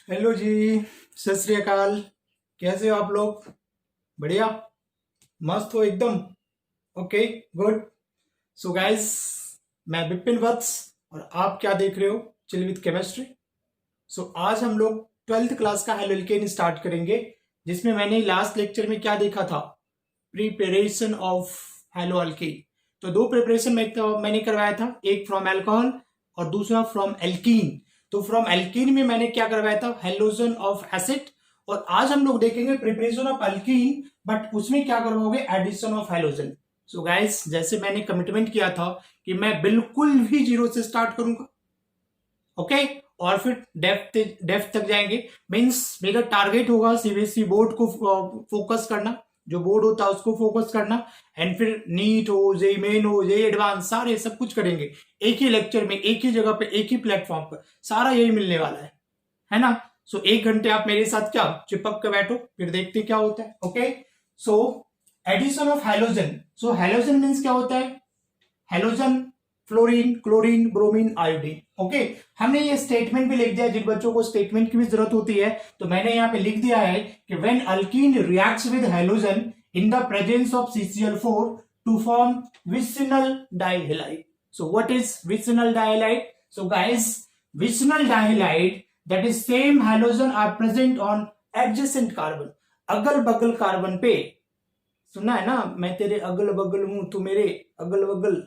Hello जी। सत श्री अकाल। कैसे हो आप लोग? बढ़िया, मस्त हो एकदम। Okay, good. सो गाइस, मैं विपिन वत्स और आप क्या देख रहे हो? Chill with chemistry. सो आज हम लोग 12th क्लास का हेलो एल्केन स्टार्ट करेंगे, जिसमें मैंने लास्ट लेक्चर में क्या देखा था? Preparation of halo alkane. तो दो प्रिपरेशन मैंने करवाया था, एक फ्रॉम अल्कोहल और दूसरा फ्रॉम एल्कीन। तो फ्रॉम एल्कीन में मैंने क्या करवाया था? Halogen of acid. और आज हम लोग देखेंगे प्रिपरेशन ऑफ एल्कीन, बट उसमें क्या करवाओगे? Addition of halogen. So guys, जैसे मैंने कमिटमेंट किया था कि मैं बिल्कुल भी जीरो से स्टार्ट करूंगा, ओके, और फिर डेप्थ तक जाएंगे। मींस मेरा टारगेट होगा सीबीएसई बोर्ड को फोकस करना, जो बोर्ड होता है उसको फोकस करना, एंड फिर नीट हो, जेई मेन हो, जेई एडवांस, सारे सब कुछ करेंगे एक ही लेक्चर में, एक ही जगह पे, एक ही प्लेटफॉर्म पर, सारा यही मिलने वाला है ना? सो 1 घंटे आप मेरे साथ क्या चिपक के बैठो, फिर देखते क्या होता है। Okay, so addition of halogen. So halogen means क्या होता है? Halogen, fluorine, chlorine, bromine, iodine. Okay, हमने ये स्टेटमेंट भी लिख दिया। जिन बच्चों को स्टेटमेंट की भी जरूरत होती है तो मैंने यहाँ पे लिख दिया है कि when alkene reacts with halogen in the presence of CCl4 to form vicinal dihalide. So what is vicinal dihalide? So guys, vicinal dihalide, that is same halogen are present on adjacent carbon. अगल बगल carbon पे, सुना है ना, मैं तेरे अगल बगल हूं, तू मेरे अगल बगल।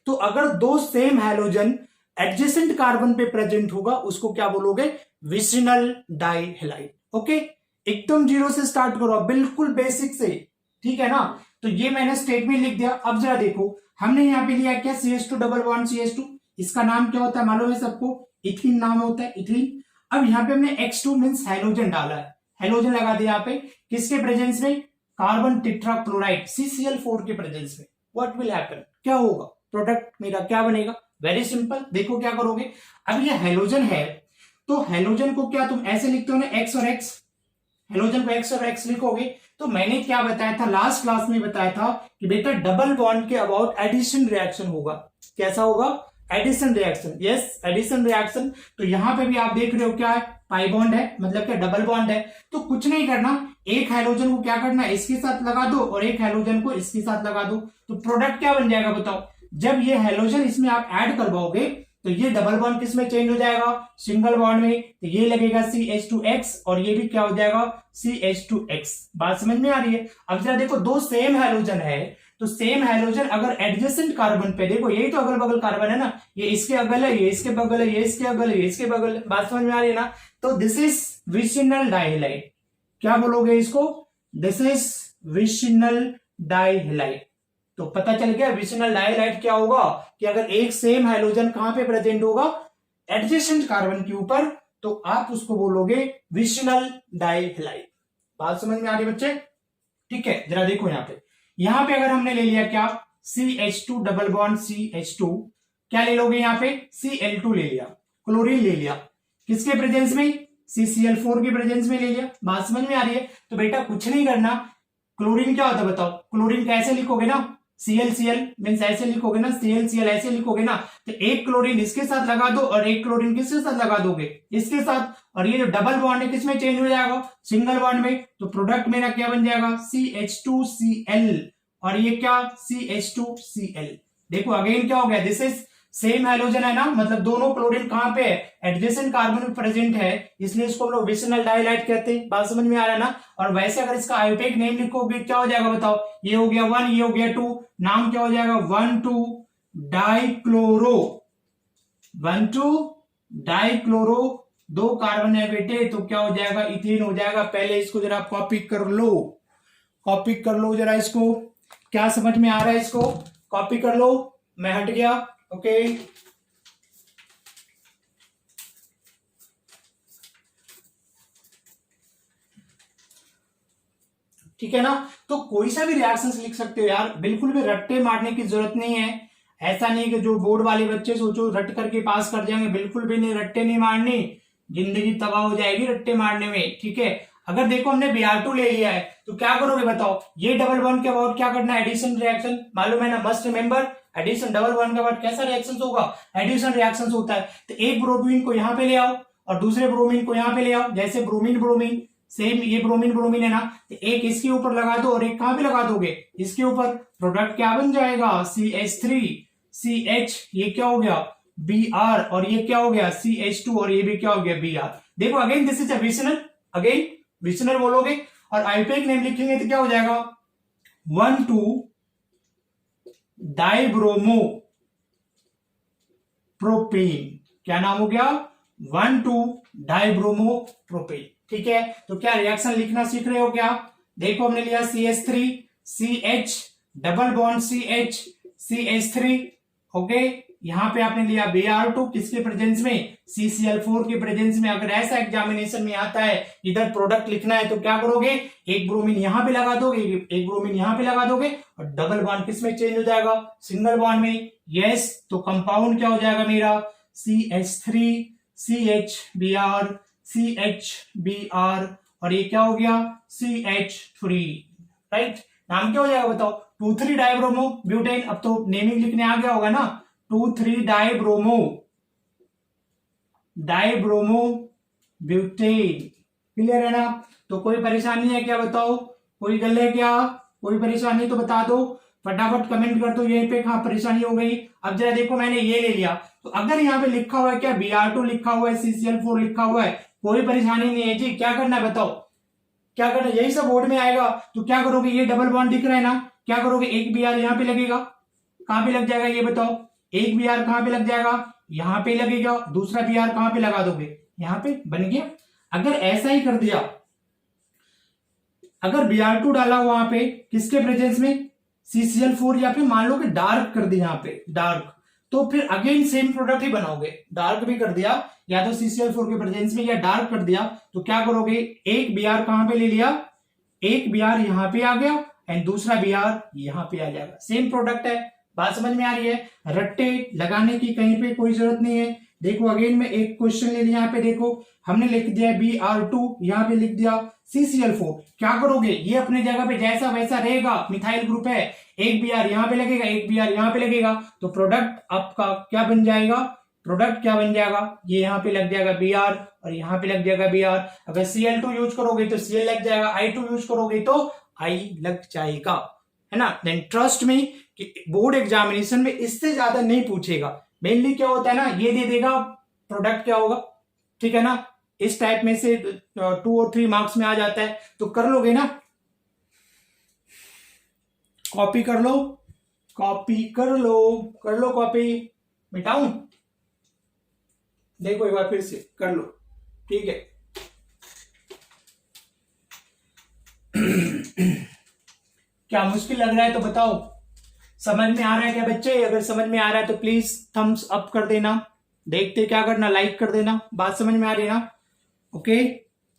तो अगर दो सेम हैलोजन एडजेसेंट कार्बन पे प्रेजेंट होगा, उसको क्या बोलोगे? Vicinal dihalide. ओके, एकदम जीरो से स्टार्ट करो, बिल्कुल बेसिक से, ठीक है ना? तो ये मैंने स्टेटमेंट लिख दिया। अब जरा देखो, हमने यहां पे लिया क्या? CH2 double bond CH2। इसका नाम क्या होता है मालूम है सबको? इथिलीन नाम होता है, इथिलीन। अब यहाँ पे हमने X2 मीन्स हैलोजन डाला है, हैलोजन लगा दिया यहाँ पे, किसके प्रेजेंस में? कार्बन टेट्राक्लोराइड CCl4 के प्रेजेंस में। What will happen? क्या होगा? प्रोडक्ट मेरा क्या बनेगा? वेरी सिंपल, देखो क्या करोगे। अब ये हेलोजन है, तो हेलोजन को क्या तुम ऐसे लिखते हो ना, एक्स और एक्स, हेलोजन को एक्स और एक्स लिखोगे। तो मैंने क्या बताया था लास्ट क्लास में? बताया था कि बेटा डबल बॉन्ड के अबाउट एडिशन रिएक्शन होगा। कैसा होगा? Addition reaction. Yes, addition reaction. तो यहां पे भी आप देख रहे हो क्या है? पाई बॉन्ड है, मतलब क्या? डबल बॉन्ड है। तो कुछ नहीं करना, एक हाइड्रोजन को क्या करना है? इसके साथ लगा दो, और एक हाइड्रोजन को इसके साथ लगा दो। तो प्रोडक्ट क्या बन जाएगा बताओ? जब ये हाइड्रोजन इसमें आप ऐड करवाओगे तो ये डबल बॉन्ड किस में चेंज हो जाएगा? सिंगल बॉन्ड में। तो ये लगेगा CH2X और ये भी क्या हो जाएगा? CH2X। बात समझ में आ रही है? अब जरा देखो, दो सेम हाइड्रोजन है, तो सेम हाइड्रोजन अगर एडजेसेंट कार्बन पे, देखो यही तो अगल बगल कार्बन है ना, ये इसके अगल है, ये इसके बगल है, ये इसके अगल है, ये इसके बगल है। बात समझ में आ रही है ना? तो दिस इज विसिनल डाइहेलाइड। क्या बोलोगे इसको? This is vicinal dihalide. तो पता चल गया विसिनल डाइहेलाइड क्या होगा? कि अगर एक सेम हाइड्रोजन कहां पे प्रेजेंट होगा? एडजेसेंट कार्बन के ऊपर, तो आप उसको बोलोगे विसिनल डाइहेलाइड। बात समझ में आ रही है बच्चे? ठीक है, जरा देखो यहां पे अगर हमने ले लिया क्या? CH2 डबल बॉन्ड CH2, क्या ले लोगे यहाँ पे? Cl2 ले लिया, क्लोरीन ले लिया, किसके प्रेजेंस में? CCl4 के प्रेजेंस में ले लिया। बात समझ में आ रही है? तो बेटा कुछ नहीं करना, क्लोरीन क्या होता है बताओ? क्लोरीन कैसे लिखोगे ना? ClCl मीन्स ऐसे लिखोगे ना, ClCl ऐसे लिखोगे ना। तो एक क्लोरीन इसके साथ लगा दो और एक क्लोरीन किसके साथ लगा दोगे? इसके साथ। और ये जो डबल बॉन्ड है किसमें चेंज हो जाएगा? सिंगल बॉन्ड में। तो प्रोडक्ट मेरा क्या बन जाएगा? CH2Cl, और ये क्या? CH2Cl। देखो अगेन क्या हो गया? दिस इज सेम हाइड्रोजन है ना, मतलब दोनों क्लोरीन कहां पे है? एडजेसेंट कार्बन में प्रेजेंट है, इसलिए इसको हम लोग विसिनल डाइहेलाइड कहते हैं। बात समझ में आ रहा है ना? और वैसे अगर इसका आयोटिक नेम लिखोगे क्या हो जाएगा बताओ? ये हो गया 1, ये हो गया 2, नाम क्या हो जाएगा? 1,2 डाइक्लोरो। 1,2 डाइक्लोरो, दो कार्बन है बेटे, तो क्या हो जाएगा? इथीन हो जाएगा। पहले इसको जरा कॉपी कर लो, कॉपी कर लो जरा इसको। क्या समझ में आ रहा है? इसको कॉपी कर लो। मैं हट गया। ओके, ठीक है ना? तो कोई सा भी रिएक्शंस लिख सकते हो यार, बिल्कुल भी रट्टे मारने की जरूरत नहीं है। ऐसा नहीं कि जो बोर्ड वाले बच्चे सोचो रट करके पास कर जाएंगे, बिल्कुल भी नहीं, रट्टे नहीं मारनी, जिंदगी तबाह हो जाएगी रट्टे मारने में। ठीक है, अगर देखो हमने Br2 ले लिया है तो क्या करोगे बताओ? ये डबल बॉन्ड के अबाउट क्या करना है? एडिशन रिएक्शन, मालूम है ना? Must remember, addition double bond के अबाउट कैसा रिएक्शन होगा? एडिशन रिएक्शन होता है। तो एक ब्रोमीन को यहां पे ले आओ और दूसरे ब्रोमीन को यहाँ पे ले आओ, जैसे ब्रोमीन ब्रोमीन सेम, ये ब्रोमीन ब्रोमीन है ना, तो एक इसके ऊपर लगा दो और एक कहां पे लगा दोगे, इसके ऊपर। प्रोडक्ट क्या बन जाएगा, CH3CH, ये क्या हो गया Br, और ये क्या हो गया CH2, और ये भी क्या हो गया Br। देखो again this is a vicinal, again vicinal बोलोगे और आईयूपीएक नेम लिखेंगे तो क्या हो जाएगा 1,2 डाइब्रोमो प्रोपेन। क्या नाम हो गया 1,2 डाइब्रोमो प्रोपेन। ठीक है, तो क्या रिएक्शन लिखना सीख रहे हो क्या। देखो हमने लिया CH3 CH double bond CH CH3, okay. यहां पे आपने लिया Br2 किसके प्रेजेंस में, CCl4 के प्रेजेंस में। अगर ऐसा एग्जामिनेशन में आता है इधर प्रोडक्ट लिखना है तो क्या करोगे, एक ब्रोमीन यहां पे लगा दोगे, एक ब्रोमीन यहां पे लगा दोगे और डबल बॉन्ड किस में चेंज हो जाएगा, सिंगल बॉन्ड में। यस, तो कंपाउंड क्या हो जाएगा मेरा CH3 CH Br CH Br, और ये क्या हो गया CH3, राइट। नाम क्या हो जाएगा बताओ 2,3 डाइब्रोमो ब्यूटेन। अब तो नेमिंग लिखने आ गया होगा ना, 2,3 डाइब्रोमो ब्यूटेन। क्लियर है ना। तो कोई परेशानी है क्या बताओ, कोई गल है क्या, कोई परेशानी तो बता दो, फटाफट कमेंट कर दो यहीं पे कहां परेशानी हो गई। अब जरा देखो मैंने ये ले लिया, तो अगर यहाँ पे लिखा हुआ है क्या Br2 लिखा हुआ है, CCl4 लिखा हुआ है, कोई परेशानी नहीं है जी। क्या करना है बताओ, क्या करना है, यही सब बोर्ड में आएगा। तो क्या करोगे, ये डबल बॉन्ड दिख रहा है ना, क्या करोगे एक Br यहाँ पे लगेगा, कहां पे लग जाएगा ये बताओ, एक Br कहां पे लग जाएगा, यहाँ पे लगेगा। दूसरा Br कहां पे लगा दोगे, यहाँ पे, बन गया। अगर ऐसा ही कर दिया, अगर Br2 डाला वहां पे किसके प्रेजेंस में, CCl4, या फिर मान लो कि डार्क कर दिया यहाँ पे डार्क, तो फिर अगेन सेम प्रोडक्ट ही बनाओगे। डार्क भी कर दिया या तो CCl4 के प्रेजेंस में, या डार्क कर दिया तो क्या करोगे, एक Br कहां पे ले लिया, एक Br यहां पे आ गया एंड दूसरा Br यहां पे आ जाएगा, सेम प्रोडक्ट है। बात समझ में आ रही है, रट्टे लगाने की कहीं पे कोई जरूरत नहीं है। देखो अगेन मैं एक क्वेश्चन ले लिया, यहाँ पे देखो हमने लिख दिया Br2, यहाँ पे लिख दिया CCl4। क्या करोगे, ये अपने जगह पे जैसा वैसा रहेगा, मिथाइल ग्रुप है, एक Br यहाँ पे लगेगा, एक Br यहाँ पे लगेगा, तो प्रोडक्ट आपका क्या बन जाएगा, प्रोडक्ट क्या बन जाएगा, ये यहाँ पे लग जाएगा Br और यहाँ पे लग जाएगा Br। अगर Cl2 यूज करोगे तो Cl लग जाएगा, I2 यूज करोगे तो I लग जाएगा, है ना। देन ट्रस्ट में कि बोर्ड एग्जामिनेशन में इससे ज्यादा नहीं पूछेगा। मेनली क्या होता है ना, ये दे देगा प्रोडक्ट क्या होगा, ठीक है ना, इस टाइप में से 2 और 3 मार्क्स में आ जाता है, तो कर लोगे ना, कॉपी कर लो, कॉपी कर लो, कर लो कॉपी, मिटाऊं, देखो एक बार फिर से कर लो, ठीक है। क्या मुश्किल लग रहा है तो बताओ, समझ में आ रहा है क्या बच्चे, अगर समझ में आ रहा है तो प्लीज थम्स अप कर देना, देखते क्या करना, लाइक कर देना। बात समझ में आ रही है ना, ओके।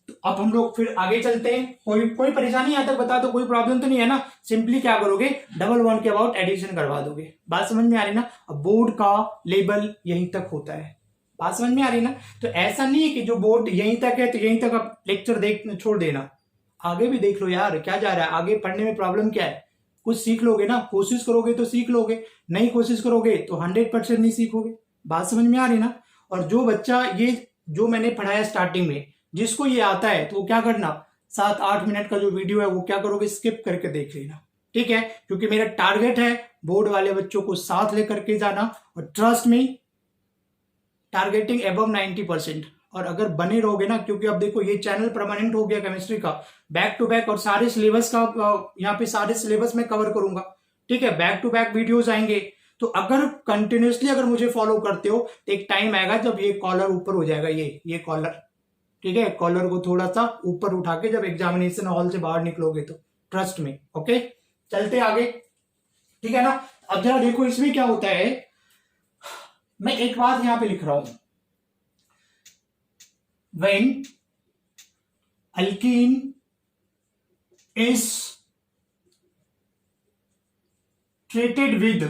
तो अब हम लोग फिर आगे चलते हैं। कोई परेशानी यहाँ तक बता दो, कोई प्रॉब्लम तो नहीं है ना। सिंपली क्या करोगे, डबल बॉन्ड के अबाउट एडिशन करवा दोगे। बात समझ में आ रही है ना। अब बोर्ड का लेवल यहीं तक होता है, बात समझ में आ रही है ना। तो ऐसा नहीं है कि जो बोर्ड यहीं तक है तो यहीं तक आप लेक्चर देख छोड़ देना, आगे भी देख लो यार, क्या जा रहा है आगे, पढ़ने में प्रॉब्लम क्या है, कुछ सीख लोगे ना, कोशिश करोगे तो सीख लोगे, नहीं कोशिश करोगे तो 100% नहीं सीखोगे। बात समझ में आ रही ना। और जो बच्चा ये जो मैंने पढ़ाया स्टार्टिंग में, जिसको ये आता है तो वो क्या करना, 7-8 मिनट का जो वीडियो है वो क्या करोगे, स्किप करके देख लेना, ठीक है। क्योंकि मेरा टारगेट है बोर्ड वाले बच्चों को साथ लेकर के जाना, और ट्रस्ट में टारगेटिंग अबव 90%। और अगर बने रहोगे ना, क्योंकि अब देखो ये चैनल परमानेंट हो गया केमिस्ट्री का, बैक टू बैक, और सारे सिलेबस का यहाँ पे सारे सिलेबस में कवर करूंगा, ठीक है। बैक टू बैक वीडियोस आएंगे, तो अगर कंटिन्यूसली अगर मुझे फॉलो करते हो तो एक टाइम आएगा जब ये कॉलर ऊपर हो जाएगा, ये कॉलर, ठीक है। कॉलर को थोड़ा सा ऊपर उठा के जब एग्जामिनेशन हॉल से बाहर निकलोगे तो, ट्रस्ट में, ओके। चलते आगे, ठीक है ना। अब जरा देखो इसमें क्या होता है, मैं एक बात यहां पे लिख रहा हूं, when alkene is treated with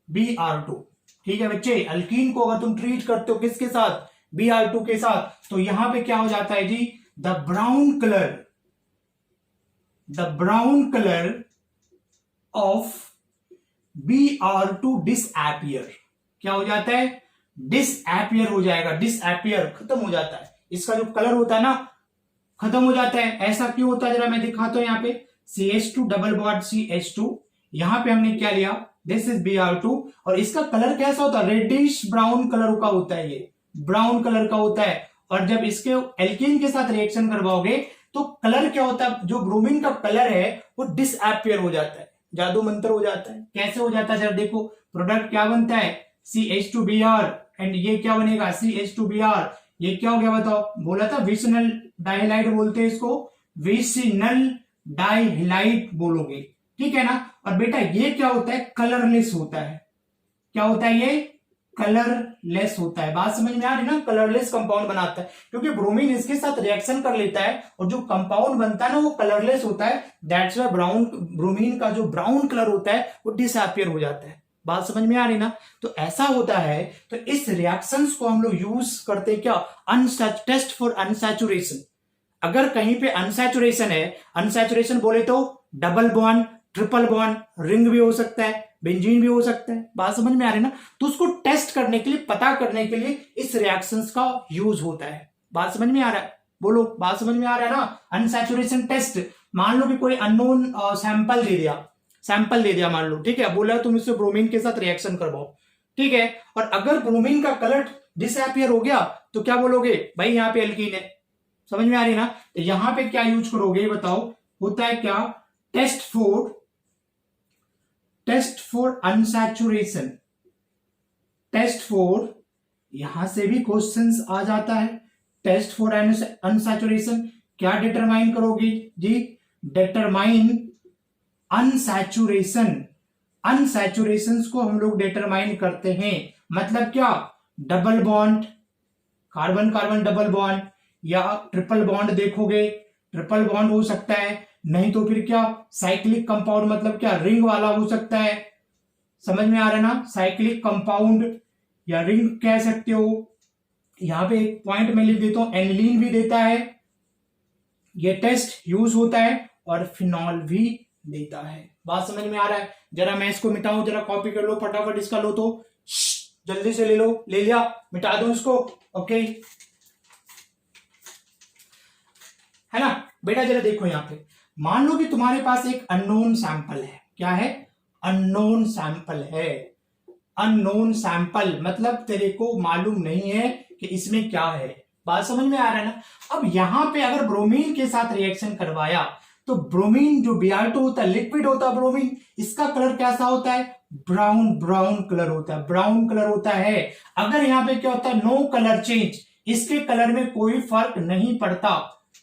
Br2, ठीक है बच्चे। अल्कीन को अगर तुम ट्रीट करते हो किसके साथ, Br2 के साथ, तो यहां पे क्या हो जाता है जी, the brown colour of Br2 disappear, क्या हो जाता है, डिसअपियर हो जाएगा, डिसअपियर खत्म हो जाता है, इसका जो कलर होता है ना खत्म हो जाता है। ऐसा क्यों होता है जरा मैं दिखाता हूं। यहाँ पे CH2 डबल बॉन्ड CH2, यहाँ पे हमने क्या लिया, दिस इज Br2, और इसका कलर कैसा होता है, रेडिश ब्राउन कलर का होता है, ये ब्राउन कलर का होता है। और जब इसके एल्कीन के साथ रिएक्शन करवाओगे तो कलर क्या होता है, जो ब्रोमीन का कलर है वो डिसअपियर हो जाता है, जादू मंत्र हो जाता है। कैसे हो जाता है जरा देखो, प्रोडक्ट क्या बनता है CH2Br, एंड ये क्या बनेगा CH2Br, ये क्या हो गया बताओ, बोला था विसिनल डाइहाइलाइड बोलते हैं इसको, विसिनल डाइहाइलाइड बोलोगे, ठीक है ना। और बेटा ये क्या होता है, कलरलेस होता है। क्या होता है ये, कलरलेस होता है। बात समझ में आ रही ना, कलरलेस कंपाउंड बनाता है, क्योंकि ब्रोमीन इसके साथ रिएक्शन कर लेता है और जो कंपाउंड बनता है ना वो कलरलेस होता है। दैट्स व्हाई ब्रोमीन का जो ब्राउन कलर होता है वो डिसअपियर हो जाता है। बात समझ में आ रही ना। तो ऐसा होता है, तो इस रिएक्शंस को हम लोग यूज करते हैं क्या, टेस्ट फॉर अनसैचुरेशन। अगर कहीं पे अनसैचुरेशन है, अनसैचुरेशन बोले तो double bond, triple bond, ring भी हो सकता है, बेंजीन भी हो सकता है। बात समझ में आ रही ना। तो उसको टेस्ट करने के लिए, पता करने के लिए इस रिएक्शंस का यूज होता है। बात समझ में आ रहा है, बोलो बात समझ में आ रहा है ना। अनसैचुरेशन टेस्ट, मान लो कि कोई अननोन सैंपल दे दिया मान लो, ठीक है, बोला तुम इससे ब्रोमीन के साथ रिएक्शन करवाओ, ठीक है, और अगर ब्रोमीन का कलर डिसअपियर हो गया तो क्या बोलोगे, भाई यहाँ पे एल्कीन है। समझ में आ रही ना। तो यहां पे क्या यूज करोगे बताओ, होता है क्या, test for unsaturation, test for, यहां से भी क्वेश्चंस आ जाता है। टेस्ट फॉर अनसैचुरेशन क्या डिटरमाइन करोगी जी, डिटरमाइन अनसैचुरेशन। अनसैचुरेशन को हम लोग डिटरमाइन करते हैं, मतलब क्या, double bond, carbon carbon double bond, या ट्रिपल बॉन्ड देखोगे, ट्रिपल बॉन्ड हो सकता है, नहीं तो फिर क्या साइक्लिक कंपाउंड, मतलब क्या रिंग वाला हो सकता है। समझ में आ रहा है ना, साइक्लिक कंपाउंड या रिंग कह सकते हो। यहां पे एक पॉइंट मैं लिख देता हूं, एनिलीन भी देता है, ये टेस्ट यूज होता है, और फिनॉल भी देता है। बात समझ में आ रहा है। जरा मैं इसको मिटाऊं, जरा कॉपी कर लो फटाफट इसका, लो तो जल्दी से ले लो, ले लिया, मिटा दो इसको, ओके है ना। बेटा जरा देखो यहाँ पे, मान लो कि तुम्हारे पास एक अननोन सैंपल है, क्या है, अननोन सैंपल है। अननोन सैंपल मतलब तेरे को मालूम नहीं है कि इसमें क्या है। बात समझ में आ रहा है ना। अब यहां पे अगर ब्रोमीन के साथ रिएक्शन करवाया तो ब्रोमीन जो Br2 होता है, लिक्विड होता है ब्रोमीन, इसका कलर कैसा होता है, ब्राउन ब्राउन कलर होता है, ब्राउन कलर होता है। अगर यहाँ पे क्या होता है, नो कलर चेंज, इसके कलर में कोई फर्क नहीं पड़ता,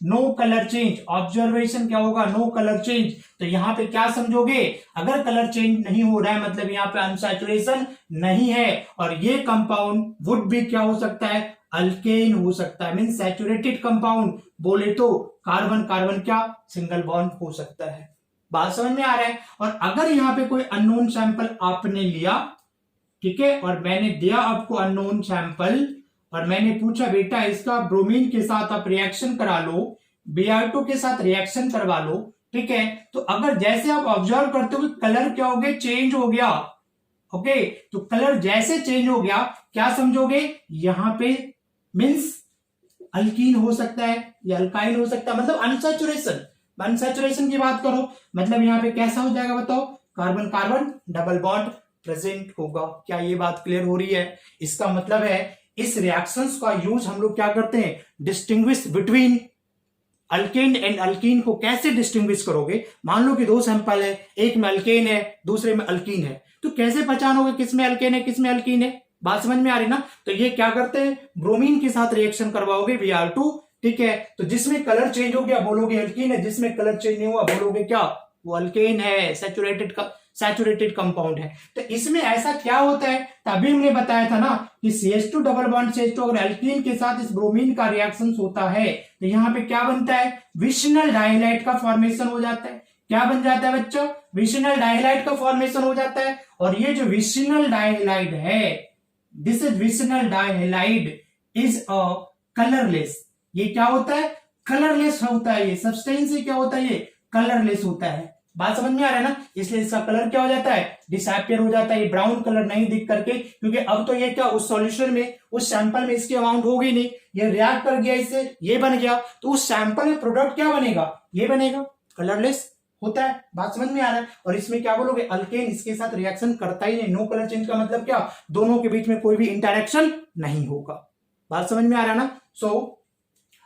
नो कलर चेंज, ऑब्जर्वेशन क्या होगा, नो कलर चेंज। तो यहां पे क्या समझोगे, अगर कलर चेंज नहीं हो रहा है मतलब यहां पे अनसैचुरेशन नहीं है, और ये कंपाउंड वुड भी क्या हो सकता है, अल्केन हो सकता है, मीन सैचुरेटेड कंपाउंड बोले तो कार्बन कार्बन क्या सिंगल बॉन्ड हो सकता है। बात समझ में आ रहा है। और अगर यहाँ पे कोई अननोन सैंपल आपने लिया, ठीक है, और मैंने दिया आपको अननोन सैंपल, और मैंने पूछा बेटा इसका ब्रोमीन के साथ आप रिएक्शन करा लो, Br2 के साथ रिएक्शन करवा लो, ठीक है, तो अगर जैसे आप ऑब्जर्व करते हो कलर क्या हो गया, चेंज हो गया, ओके, तो कलर जैसे चेंज हो गया क्या समझोगे, यहां पे मीन्स अल्कीन हो सकता है या अल्काइल हो सकता है, मतलब अनसैचुरेशन, अनसैचुरेशन की बात करो, मतलब यहां पे कैसा हो जाएगा बताओ, carbon carbon double bond present होगा। क्या ये बात क्लियर हो रही है। इसका मतलब है इस रिएक्शंस का यूज हम लोग क्या करते हैं, distinguish between alkane and alkyne को कैसे डिस्टिंग्विश करोगे। मान लो कि दो सैंपल है, एक में अल्केन है दूसरे में अल्कीन है, तो कैसे पहचानोगे किस में अल्केन है किस में अल्कीन है। बात समझ में आ रही ना। तो ये क्या करते हैं, ब्रोमीन के साथ रिएक्शन करवाओगे Br2, ठीक है, तो जिसमें कलर चेंज हो गया बोलोगे अल्कीन है, जिसमें कलर चेंज नहीं हुआ बोलोगे क्या, वो अल्केन है, सैचुरेटेड कंपाउंड है। तो इसमें ऐसा क्या होता है, तभी हमने बताया था ना कि CH2 डबल बॉन्ड CH2 अगर अल्कीन के साथ इस ब्रोमीन का रिएक्शन होता है तो यहाँ पे क्या बनता है, विसिनल डाइहाइलाइड का फॉर्मेशन हो जाता है। क्या बन जाता है बच्चों, विसिनल डाइहाइलाइड का फॉर्मेशन हो जाता है। और ये जो विसिनल डाइहाइलाइड है, this is vicinal dihalide is a colourless. ये क्या होता है, कलरलेस होता है, ये सब्सटेंस क्या होता है, ये कलरलेस होता है। बात समझ में आ रहा है ना, इसलिए इसका कलर क्या हो जाता है, डिसअपियर हो जाता है, ये ब्राउन कलर नहीं दिख करके, क्योंकि अब तो ये क्या उस सॉल्यूशन में, उस सैंपल में इसकी अमाउंट होगी नहीं, ये रिएक्ट कर गया, इससे ये बन गया, तो उस सैंपल में प्रोडक्ट क्या बनेगा, ये बनेगा, कलरलेस होता है। बात समझ में आ रहा है। और इसमें क्या बोलोगे, अल्केन इसके साथ रिएक्शन करता ही नहीं, नो कलर चेंज का मतलब क्या, दोनों के बीच में कोई भी इंटरेक्शन नहीं होगा। बात समझ में आ रहा है ना। सो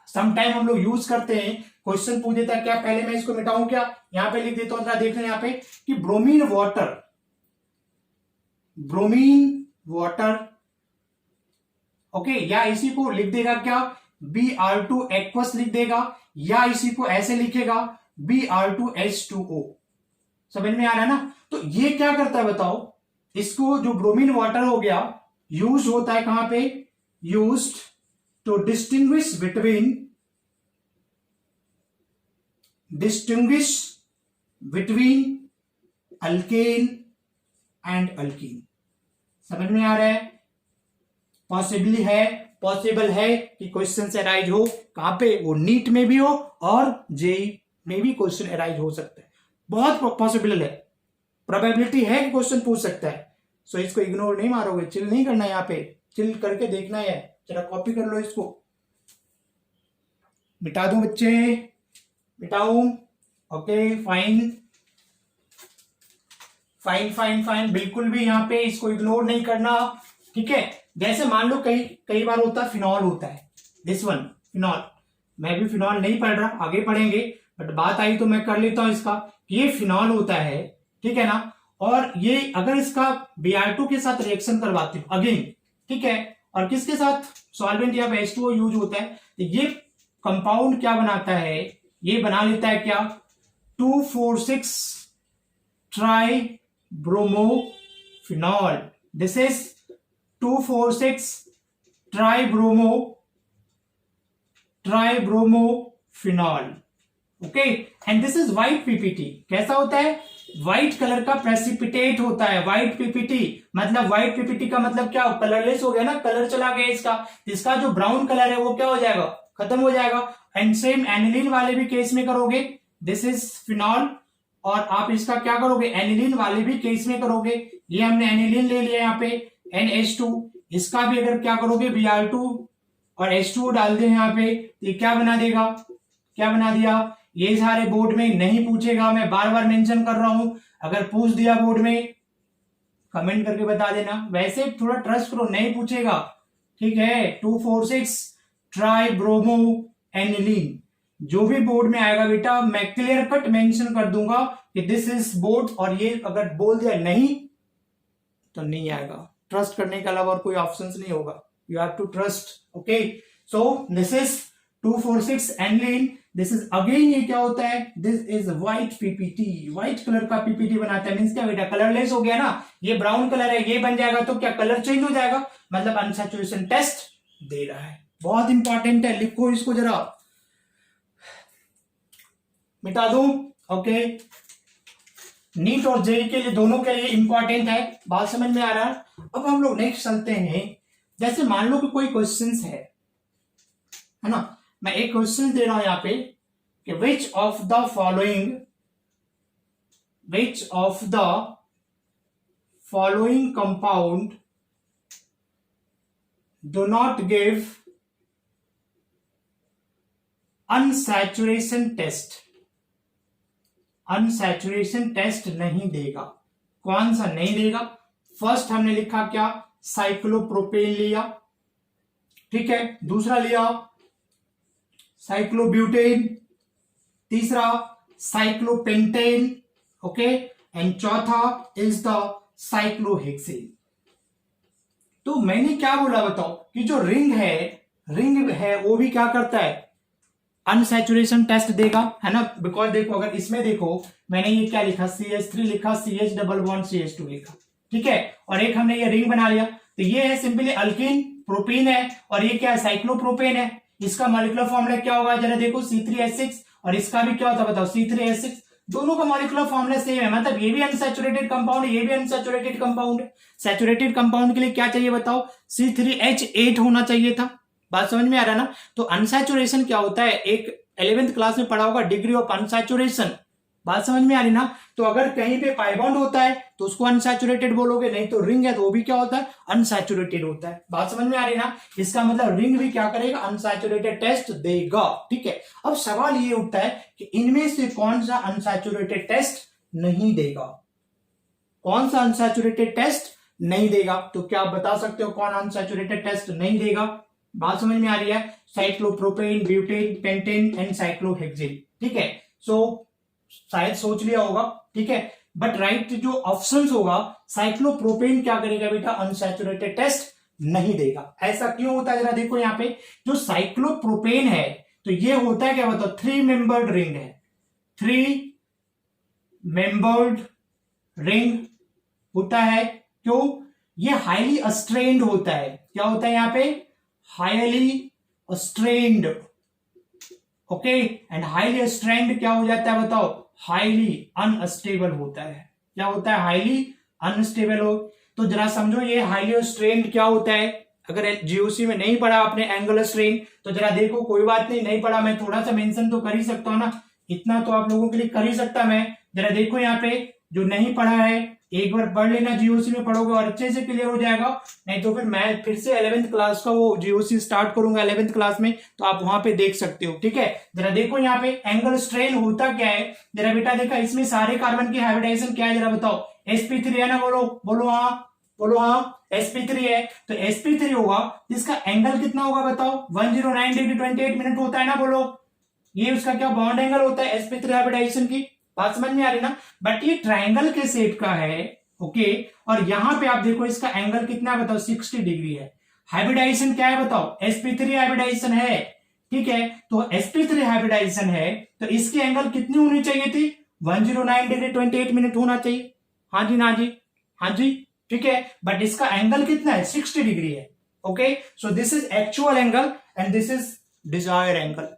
समटाइम हम लोग यूज करते हैं, क्वेश्चन पूछ देता है क्या, पहले मैं इसको मिटाऊं क्या, यहां पे लिख देता हूं, देख रहे हैं यहाँ पे कि ब्रोमीन वाटर ओके, या इसी को लिख देगा क्या, Br2 एक्वस लिख देगा, या इसी को ऐसे लिखेगा Br2H2O। समझ में आ रहा है ना। तो ये क्या करता है बताओ, इसको जो ब्रोमीन वाटर हो गया, यूज होता है कहां पे, used to distinguish between alkane and alkene. समझ में आ रहा है। पॉसिबल है कि क्वेश्चन से अराइज हो, कहां पे, वो नीट में भी हो और जेई में भी क्वेश्चन अराइज हो सकता है, बहुत पॉसिबल है, प्रोबेबिलिटी है कि क्वेश्चन पूछ सकता है। सो इसको इग्नोर नहीं मारोगे, चिल नहीं करना, यहाँ पे चिल करके देखना है। जरा कॉपी कर लो इसको, मिटा दूं बच्चे, मिटाऊं, ओके फाइन, बिल्कुल भी यहाँ पे इसको इग्नोर नहीं करना, ठीक है। जैसे मान लो कई बार होता है फिनॉल होता है, दिस वन फिनॉल, मैं भी फिनॉल नहीं पढ़ रहा, आगे पढ़ेंगे, बट बात आई तो मैं कर लेता हूं इसका, ये फिनॉल होता है, ठीक है ना। और ये अगर इसका Br2 के साथ रिएक्शन करवाते हो अगेन, ठीक है, और किसके साथ, सॉल्वेंट या H2O यूज होता है, तो ये कंपाउंड क्या बनाता है, ये बना लेता है क्या, 2,4,6 try bromophenol, this is 2,4,6 tribromophenol, okay, and this is white PPT. कैसा होता है, व्हाइट कलर का प्रेसिपिटेट होता है, व्हाइट पीपीटी, मतलब व्हाइट पीपीटी का मतलब क्या, कलरलेस हो गया ना, कलर चला गया इसका जो ब्राउन कलर है वो क्या हो जाएगा, खत्म हो जाएगा। एंड सेम एनिलीन वाले भी केस में करोगे, दिस इज फिनॉल, और आप इसका क्या करोगे, एनिलीन वाले भी केस में करोगे, ये हमने एनिलीन ले लिया यहाँ पे NH2, इसका भी अगर क्या करोगे Br2 और H2O डाल दे यहाँ पे, ये क्या बना देगा, क्या बना दिया, ये सारे बोर्ड में नहीं पूछेगा, मैं बार बार मेंशन कर रहा हूं, अगर पूछ दिया बोर्ड में कमेंट करके बता देना, वैसे थोड़ा ट्रस्ट करो, नहीं पूछेगा, ठीक है। 2,4,6 ट्राइब्रोमो एनिलीन, जो भी बोर्ड में आएगा बेटा मैं क्लियर कट मेंशन कर दूंगा कि दिस इज बोर्ड, और ये अगर बोल दिया नहीं तो नहीं आएगा, ट्रस्ट करने के अलावा और कोई ऑप्शंस नहीं होगा, you have to trust, okay. So this is 2,4,6 aniline, this is again, ये क्या होता है, this is white PPT, white colour का पीपीटी बनाता है, मींस क्या बेटा, कलरलेस हो गया ना, ये ब्राउन कलर है, ये बन जाएगा तो क्या कलर चेंज हो जाएगा, मतलब अनसैचुरेशन टेस्ट दे रहा है, बहुत इंपॉर्टेंट है, लिखो इसको जरा, मिटा दूं, ओके। नीट और जेई के लिए, दोनों के लिए इंपॉर्टेंट है, बात समझ में आ रहा है। अब हम लोग नेक्स्ट चलते हैं, जैसे मान लो कि कोई क्वेश्चन है ना, मैं एक क्वेश्चन दे रहा हूं यहां पे कि which of the following compound do not give unsaturation test नहीं देगा, कौन सा नहीं देगा। फर्स्ट हमने लिखा क्या, साइक्लोप्रोपेन लिया, ठीक है, दूसरा लिया साइक्लोब्यूटेन, तीसरा साइक्लोपेंटेन, ओके, एंड चौथा इज द साइक्लोहेक्सेन। तो मैंने क्या बोला बताओ, कि जो रिंग है वो भी क्या करता है, अनसैचुरेशन टेस्ट देगा, है ना, बिकॉज देखो अगर इसमें देखो मैंने ये क्या लिखा, CH3 लिखा, CH डबल बॉन्ड CH2 लिखा, ठीक है, और एक हमने ये रिंग बना लिया, तो ये है सिंपली अल्कीन, प्रोपीन है, और ये क्या है, साइक्लोप्रोपेन है, इसका मॉलिक्यूलर फॉर्मूला क्या होगा, जरा देखो C3H6, और इसका भी क्या होता है बताओ, C3H6, दोनों का मॉलिक्यूलर फॉर्मूला सेम है, मतलब ये भी अनसैचुरेटेड कंपाउंड है, ये भी अनसैचुरेटेड कंपाउंड है। सैचुरेटेड कंपाउंड के लिए क्या चाहिए बताओ, C3H8 होना चाहिए था, बात समझ में आ रहा ना। तो अनसैचुरेशन क्या होता है, एक 11th क्लास में पढ़ा होगा, डिग्री ऑफ अनसैचुरेशन, बात समझ में आ रही ना। तो अगर कहीं पे पाई बॉन्ड होता है तो उसको अनसैचुरेटेड बोलोगे, नहीं तो रिंग है तो वो भी क्या होता है, अनसैचुरेटेड होता है। बात समझ में आ रही ना। इसका मतलब रिंग भी क्या करेगा, अनसैचुरेटेड टेस्ट देगा। ठीक है, अब सवाल ये उठता है कि इनमें से कौन सा अनसैचुरेटेड टेस्ट नहीं देगा, कौन सा अनसैचुरेटेड टेस्ट नहीं देगा। तो क्या आप बता सकते हो कौन अनसैचुरेटेड टेस्ट नहीं देगा। बात समझ में आ रही है। Cyclopropane, butane, pentane and cyclohexane. ठीक है, सो शायद सोच लिया होगा। ठीक है, बट राइट जो ऑप्शन होगा, साइक्लोप्रोपेन क्या करेगा बेटा, अनसैचुरेटेड टेस्ट नहीं देगा। ऐसा क्यों होता है, जरा देखो यहाँ पे जो साइक्लोप्रोपेन है तो ये होता है क्या बताओ, 3 मेंबर्ड रिंग है, 3 मेंबर्ड रिंग होता है। क्यों, ये हाईली अस्ट्रेन्ड होता है। क्या होता है यहाँ पे, हाईली अस्ट्रेन्ड। ओके, एंड हाईली अस्ट्रेन्ड क्या हो जाता है बताओ, हाईली अनस्टेबल होता है। क्या होता है, हाईली अनस्टेबल हो। तो जरा समझो ये हाईली अस्ट्रेन्ड क्या होता है। अगर जीओसी में नहीं पढ़ा आपने एंगल स्ट्रेन तो जरा देखो, कोई बात नहीं पढ़ा, मैं थोड़ा सा मेंशन तो कर ही सकता हूं ना, इतना तो आप लोगों के लिए कर ही सकता मैं। जरा देखो यहाँ पे जो नहीं पढ़ा है एक बार पढ़ लेना, जीओसी में पढ़ोगे और अच्छे से क्लियर हो जाएगा। नहीं तो फिर मैं फिर से 11th क्लास का वो जीओसी स्टार्ट करूंगा 11th क्लास में, तो आप वहां पे देख सकते हो। ठीक है, जरा देखो यहाँ पे एंगल स्ट्रेन होता क्या है। जरा बेटा देखा, इसमें सारे कार्बन की हाइब्रिडाइजेशन क्या है, जरा बताओ। sp3 है ना, बोलो बोलो हाँ, बोलो हाँ, sp3 है। तो sp3 होगा, इसका एंगल कितना होगा बताओ, 109 डिग्री 28 मिनट होता है ना, बोलो। ये उसका क्या बॉन्ड एंगल होता है sp3 हाइब्रिडाइजेशन की। बात समझ में आ रही ना। बट ये ट्रायंगल के शेप का है। ओके, और यहां पे आप देखो इसका एंगल कितना है बताओ, 60 डिग्री है। हाइब्रिडाइजेशन क्या है बताओ, sp3 हाइब्रिडाइजेशन है। ठीक है, तो sp3 हाइब्रिडाइजेशन है तो इसकी एंगल कितनी होनी चाहिए थी, 109 डिग्री 28 मिनट होना चाहिए। हाँ जी, ना जी, हाँ जी। ठीक है, बट इसका एंगल कितना है, 60 डिग्री है। Okay, so this is actual angle and this is desire angle.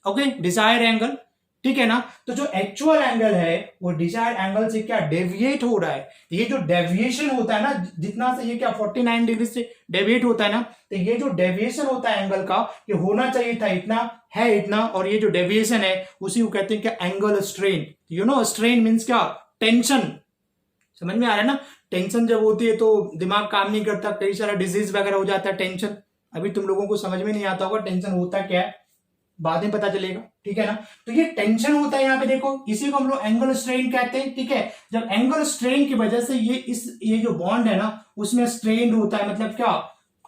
Okay, desire angle. ठीक है ना। तो जो एक्चुअल एंगल है वो डिजायर्ड एंगल से क्या डेविएट हो रहा है। ये जो डेविएशन होता है ना, जितना से ये क्या 49 डिग्री से डेविएट होता है ना, तो ये जो डेविएशन होता है एंगल का, ये होना चाहिए था इतना, है इतना, और ये जो डेविएशन है उसी को कहते हैं क्या, angle strain. You know strain means क्या, टेंशन। समझ में आ रहा है ना। टेंशन जब होती है तो दिमाग काम नहीं करता, कई सारा डिजीज वगैरह हो जाता है टेंशन। अभी तुम लोगों को समझ में नहीं आता होगा टेंशन होता क्या है, बाद में पता चलेगा। ठीक है ना। तो ये टेंशन होता है यहाँ पे देखो, इसी को हम लोग एंगल स्ट्रेन कहते हैं। ठीक है, जब एंगल स्ट्रेन की वजह से ये जो बॉन्ड है ना उसमें स्ट्रेन होता है, मतलब क्या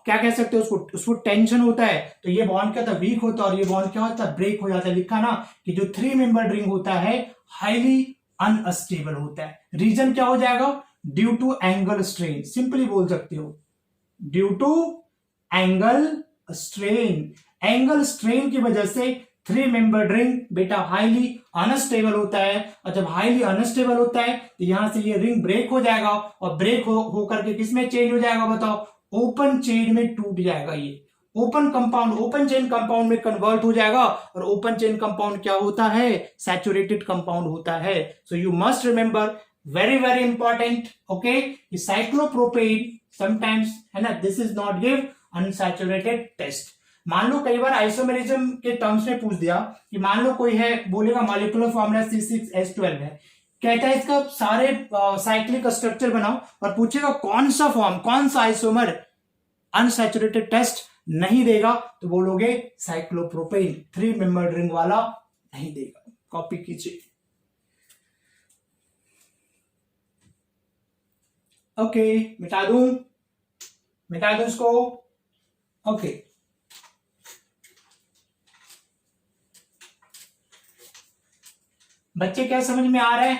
क्या कह सकते हो उसको टेंशन होता है। तो ये बॉन्ड क्या होता है, वीक होता है, और ये बॉन्ड क्या होता है, ब्रेक हो जाता है। लिखा ना कि जो 3 मेंबर रिंग होता है हाईली अनस्टेबल होता है। रीजन क्या हो जाएगा, due to angle strain. Simply बोल सकते हो due to angle strain. Angle strain की वजह से 3 मेंबर्ड रिंग बेटा हाईली अनस्टेबल होता है, और जब हाईली अनस्टेबल होता है तो यहां से ये रिंग ब्रेक हो जाएगा, और ब्रेक हो करके किसमें चेंज हो जाएगा बताओ, ओपन चेन में टूट जाएगा। ये open compound, open chain compound में कन्वर्ट हो जाएगा, और ओपन चेन कंपाउंड क्या होता है, सैचुरेटेड कंपाउंड होता है। So you must remember, very very important. Okay, cyclopropane sometimes है ना, this is not give unsaturated test. मान लो कई बार आइसोमेरिज्म के टर्म्स में पूछ दिया कि मान लो कोई है, बोलेगा मॉलिक्यूलर फॉर्मूला C6H12 है, कहता है इसका सारे साइक्लिक स्ट्रक्चर बनाओ, और पूछेगा कौन सा फॉर्म, कौन सा आइसोमर अनसैचुरेटेड टेस्ट नहीं देगा, तो बोलोगे साइक्लोप्रोपेन 3 मेंबर्ड रिंग वाला नहीं देगा। कॉपी कीजिए। ओके, मिटा दूं इसको। ओके, बच्चे क्या समझ में आ रहा है,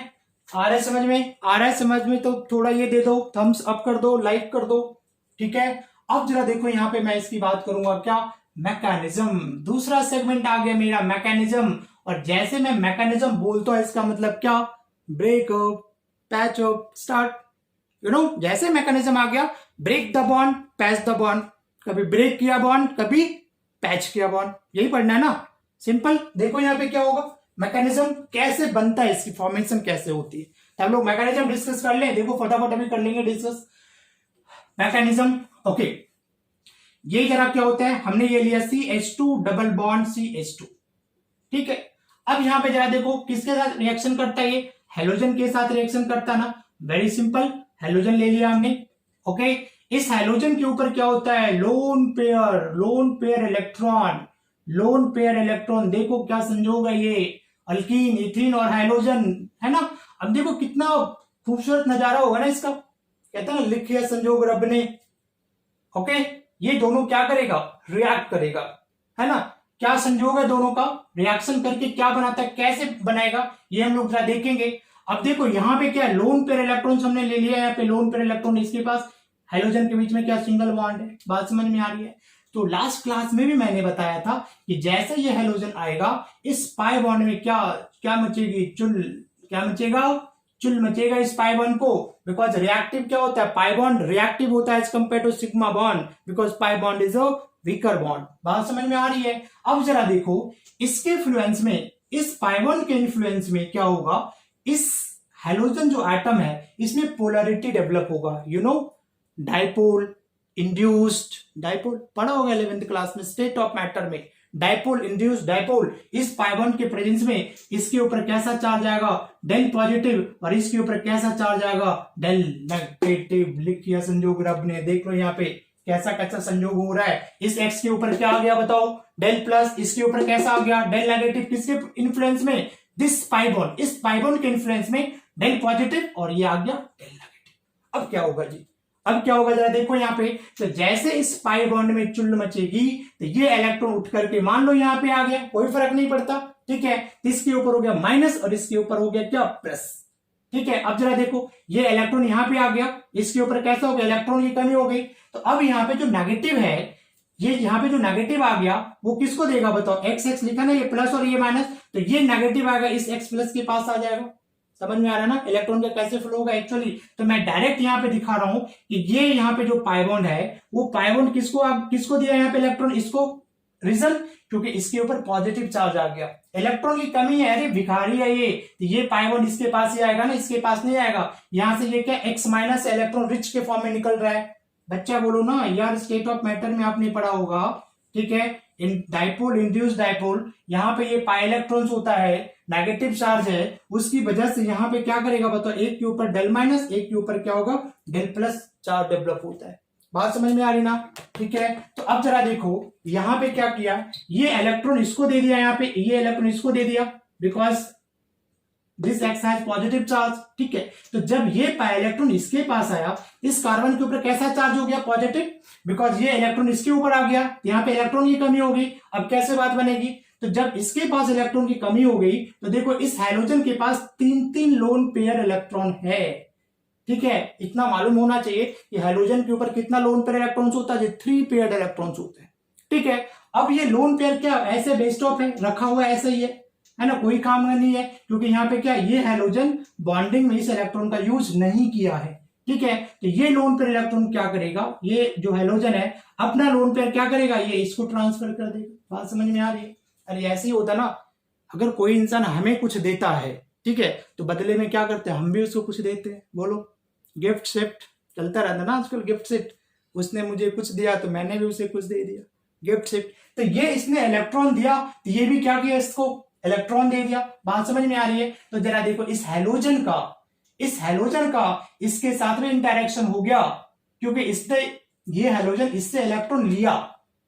आ रहा है समझ में, आ रहा है समझ में, तो थोड़ा ये दे दो, थम्स अप कर दो, लाइक कर दो। ठीक है, अब जरा देखो यहाँ पे मैं इसकी बात करूंगा क्या, मैकेनिज्म। दूसरा सेगमेंट आ गया मेरा, मैकेनिज्म। और जैसे मैं मैकेनिज्म बोलता हूं इसका मतलब क्या, breakup, patchup, start. You know, जैसे मैकेनिज्म आ गया, break the bond, patch the bond. कभी ब्रेक किया बॉन्ड, कभी पैच किया बॉन्ड, यही पढ़ना है ना, सिंपल। देखो यहाँ पे क्या होगा, मैकेनिज्म कैसे बनता है, इसकी फॉर्मेशन कैसे होती है, तो हम लोग मैकेनिज्म डिस्कस कर लें। देखो फटाफट अभी कर लेंगे डिस्कस मैकेनिज्म। ओके, ये जरा क्या होता है, हमने ये लिया CH2 डबल बॉन्ड CH2। ठीक है, अब यहाँ पे जरा देखो किसके साथ रिएक्शन करता है, ये हेलोजन के साथ रिएक्शन करता है ना, वेरी सिंपल, हेलोजन ले लिया हमने। ओके, इस हेलोजन के ऊपर क्या होता है, lone pair electron, lone pair electron, देखो क्या संयोग है ये, अल्कीन, इथीन और हाइड्रोजन, है ना। अब देखो कितना खूबसूरत नजारा होगा ना इसका, कहते हैं ना लिखिए संयोग रब ने। ओके, ये दोनों क्या करेगा, रिएक्ट करेगा, है ना। क्या संयोग है दोनों का, रिएक्शन करके क्या बनाता है, कैसे बनाएगा, ये हम लोग जरा देखेंगे। अब देखो यहाँ पे क्या लोन पेयर इलेक्ट्रॉन हमने ले लिया, यहाँ पे लोन पेयर इलेक्ट्रॉन, इसके पास हाइड्रोजन के बीच में क्या सिंगल बॉन्ड है, बात समझ में आ रही है। तो लास्ट क्लास में भी मैंने बताया था कि जैसे ये हाइड्रोजन आएगा, इस पाई बॉन्ड में क्या क्या मचेगी, क्या मचेगा, चुल मचेगा इस पाई बॉन्ड को, बिकॉज रिएक्टिव क्या होता है, पाई बॉन्ड रिएक्टिव होता है as compare to sigma bond, because pi bond is a weaker bond. बात समझ में आ रही है। अब जरा देखो इसके इन्फ्लुएंस में, इस पाई बॉन्ड के इन्फ्लुएंस में क्या होगा, इस हाइड्रोजन जो एटम है इसमें पोलैरिटी डेवलप होगा, you know, dipole, induced dipole, पढ़ा होगा 11th क्लास में स्टेट ऑफ मैटर में, डाइपोल, इंड्यूस्ड डाइपोल। इस पाई बॉन्ड के प्रेजेंस में इसके ऊपर कैसा चार्ज आएगा, डेल पॉजिटिव, और इसके ऊपर कैसा चार्ज आएगा, डेल नेगेटिव। लिखिया संयोग रब ने, देख लो यहाँ पे कैसा कैसा संयोग हो रहा है। इस एक्स के ऊपर क्या आ गया बताओ, डेल प्लस, इसके ऊपर कैसा आ गया, डेल नेगेटिव, किसके इन्फ्लुएंस में, दिस पाई बॉन्ड, इस पाई बॉन्ड के इन्फ्लुएंस में डेल पॉजिटिव, और ये आ गया डेल नेगेटिव। अब क्या होगा जी, अब क्या होगा जरा देखो यहाँ पे, तो जैसे इस पाई बॉन्ड में चुल मचेगी तो ये इलेक्ट्रॉन उठ करके मान लो यहाँ पे आ गया, कोई फर्क नहीं पड़ता, ठीक है। इसके ऊपर हो गया माइनस और इसके ऊपर हो गया क्या, प्लस, ठीक है। अब जरा देखो ये इलेक्ट्रॉन यहाँ पे आ गया, इसके ऊपर कैसा हो गया, इलेक्ट्रॉन की कमी हो गई। तो अब यहाँ पे जो नेगेटिव है, ये यहाँ पे जो नेगेटिव आ गया वो किसको देगा बताओ, एक्स एक्स लिखा ना, ये प्लस और ये माइनस, तो ये नेगेटिव आएगा इस एक्स प्लस के पास आ जाएगा। समझ में आ रहा है ना इलेक्ट्रॉन का कैसे फ्लो होगा एक्चुअली। तो मैं डायरेक्ट यहाँ पे दिखा रहा हूं कि ये यहाँ पे जो पाई बॉन्ड है वो पाई बॉन्ड किसको दिया यहाँ पे इलेक्ट्रॉन, इसको, रीजन क्योंकि इसके ऊपर पॉजिटिव चार्ज आ गया, इलेक्ट्रॉन की कमी है, अरे भिखारी है ये, तो ये पाई बॉन्ड इसके पास ही आएगा ना, इसके पास नहीं आएगा। यहां से ये क्या एक्स माइनस इलेक्ट्रॉन रिच के फॉर्म में निकल रहा है। बच्चा बोलो ना यार, स्टेट ऑफ मैटर में आपने पढ़ा होगा, ठीक है। इन डाइपोल, इंड्यूस डाइपोल, यहाँ पे ये पाई इलेक्ट्रॉन्स होता है, नेगेटिव चार्ज है, उसकी वजह से यहाँ पे क्या करेगा बताओ, एक के ऊपर डेल माइनस, एक के ऊपर क्या होगा, डेल प्लस चार्ज डेवलप होता है। बात समझ में आ रही ना, ठीक है। तो अब जरा देखो यहाँ पे क्या किया, ये इलेक्ट्रॉन इसको दे दिया, यहाँ पे ये इलेक्ट्रॉन इसको दे दिया, because this x has positive charge, ठीक है। तो जब ये इलेक्ट्रॉन इसके पास आया, इस कार्बन के ऊपर कैसा चार्ज हो गया, पॉजिटिव, बिकॉज ये इलेक्ट्रॉन इसके ऊपर आ गया, यहाँ पे इलेक्ट्रॉन की कमी हो गई। अब कैसे बात बनेगी, तो जब इसके पास इलेक्ट्रॉन की कमी हो गई तो देखो इस हाइड्रोजन के पास 3 लोन पेयर इलेक्ट्रॉन है, ठीक है। इतना मालूम होना चाहिए कि हाइड्रोजन के ऊपर कितना लोन पेयर इलेक्ट्रॉन्स होता है, 3 पेयर इलेक्ट्रॉन्स होते हैं, ठीक है। अब ये लोन पेयर क्या ऐसे बेस्ट ऑफ है, रखा हुआ ऐसे ही है ना, कोई काम का नहीं है, क्योंकि यहाँ पे क्या ये हाइड्रोजन बॉन्डिंग में इस इलेक्ट्रॉन का यूज नहीं किया है, ठीक है। तो ये लोन पेयर इलेक्ट्रॉन क्या करेगा, ये जो हाइड्रोजन है अपना लोन पेयर क्या करेगा, ये इसको ट्रांसफर कर देगा। बात समझ में आ रही है। अरे ऐसे ही होता ना, अगर कोई इंसान हमें कुछ देता है, ठीक है, तो बदले में क्या करते हैं, हम भी उसको कुछ देते हैं। बोलो, गिफ्ट शिफ्ट चलता रहता ना आजकल, गिफ्ट शिफ्ट, उसने मुझे कुछ दिया तो मैंने भी उसे कुछ दे दिया, गिफ्ट शिफ्ट। तो ये इसने इलेक्ट्रॉन दिया तो ये भी क्या किया, इसको इलेक्ट्रॉन दे दिया। बात समझ में आ रही है। तो जरा देखो इस हाइड्रोजन का इसके साथ में इंटरेक्शन हो गया, क्योंकि इसने ये हाइड्रोजन इससे इलेक्ट्रॉन लिया,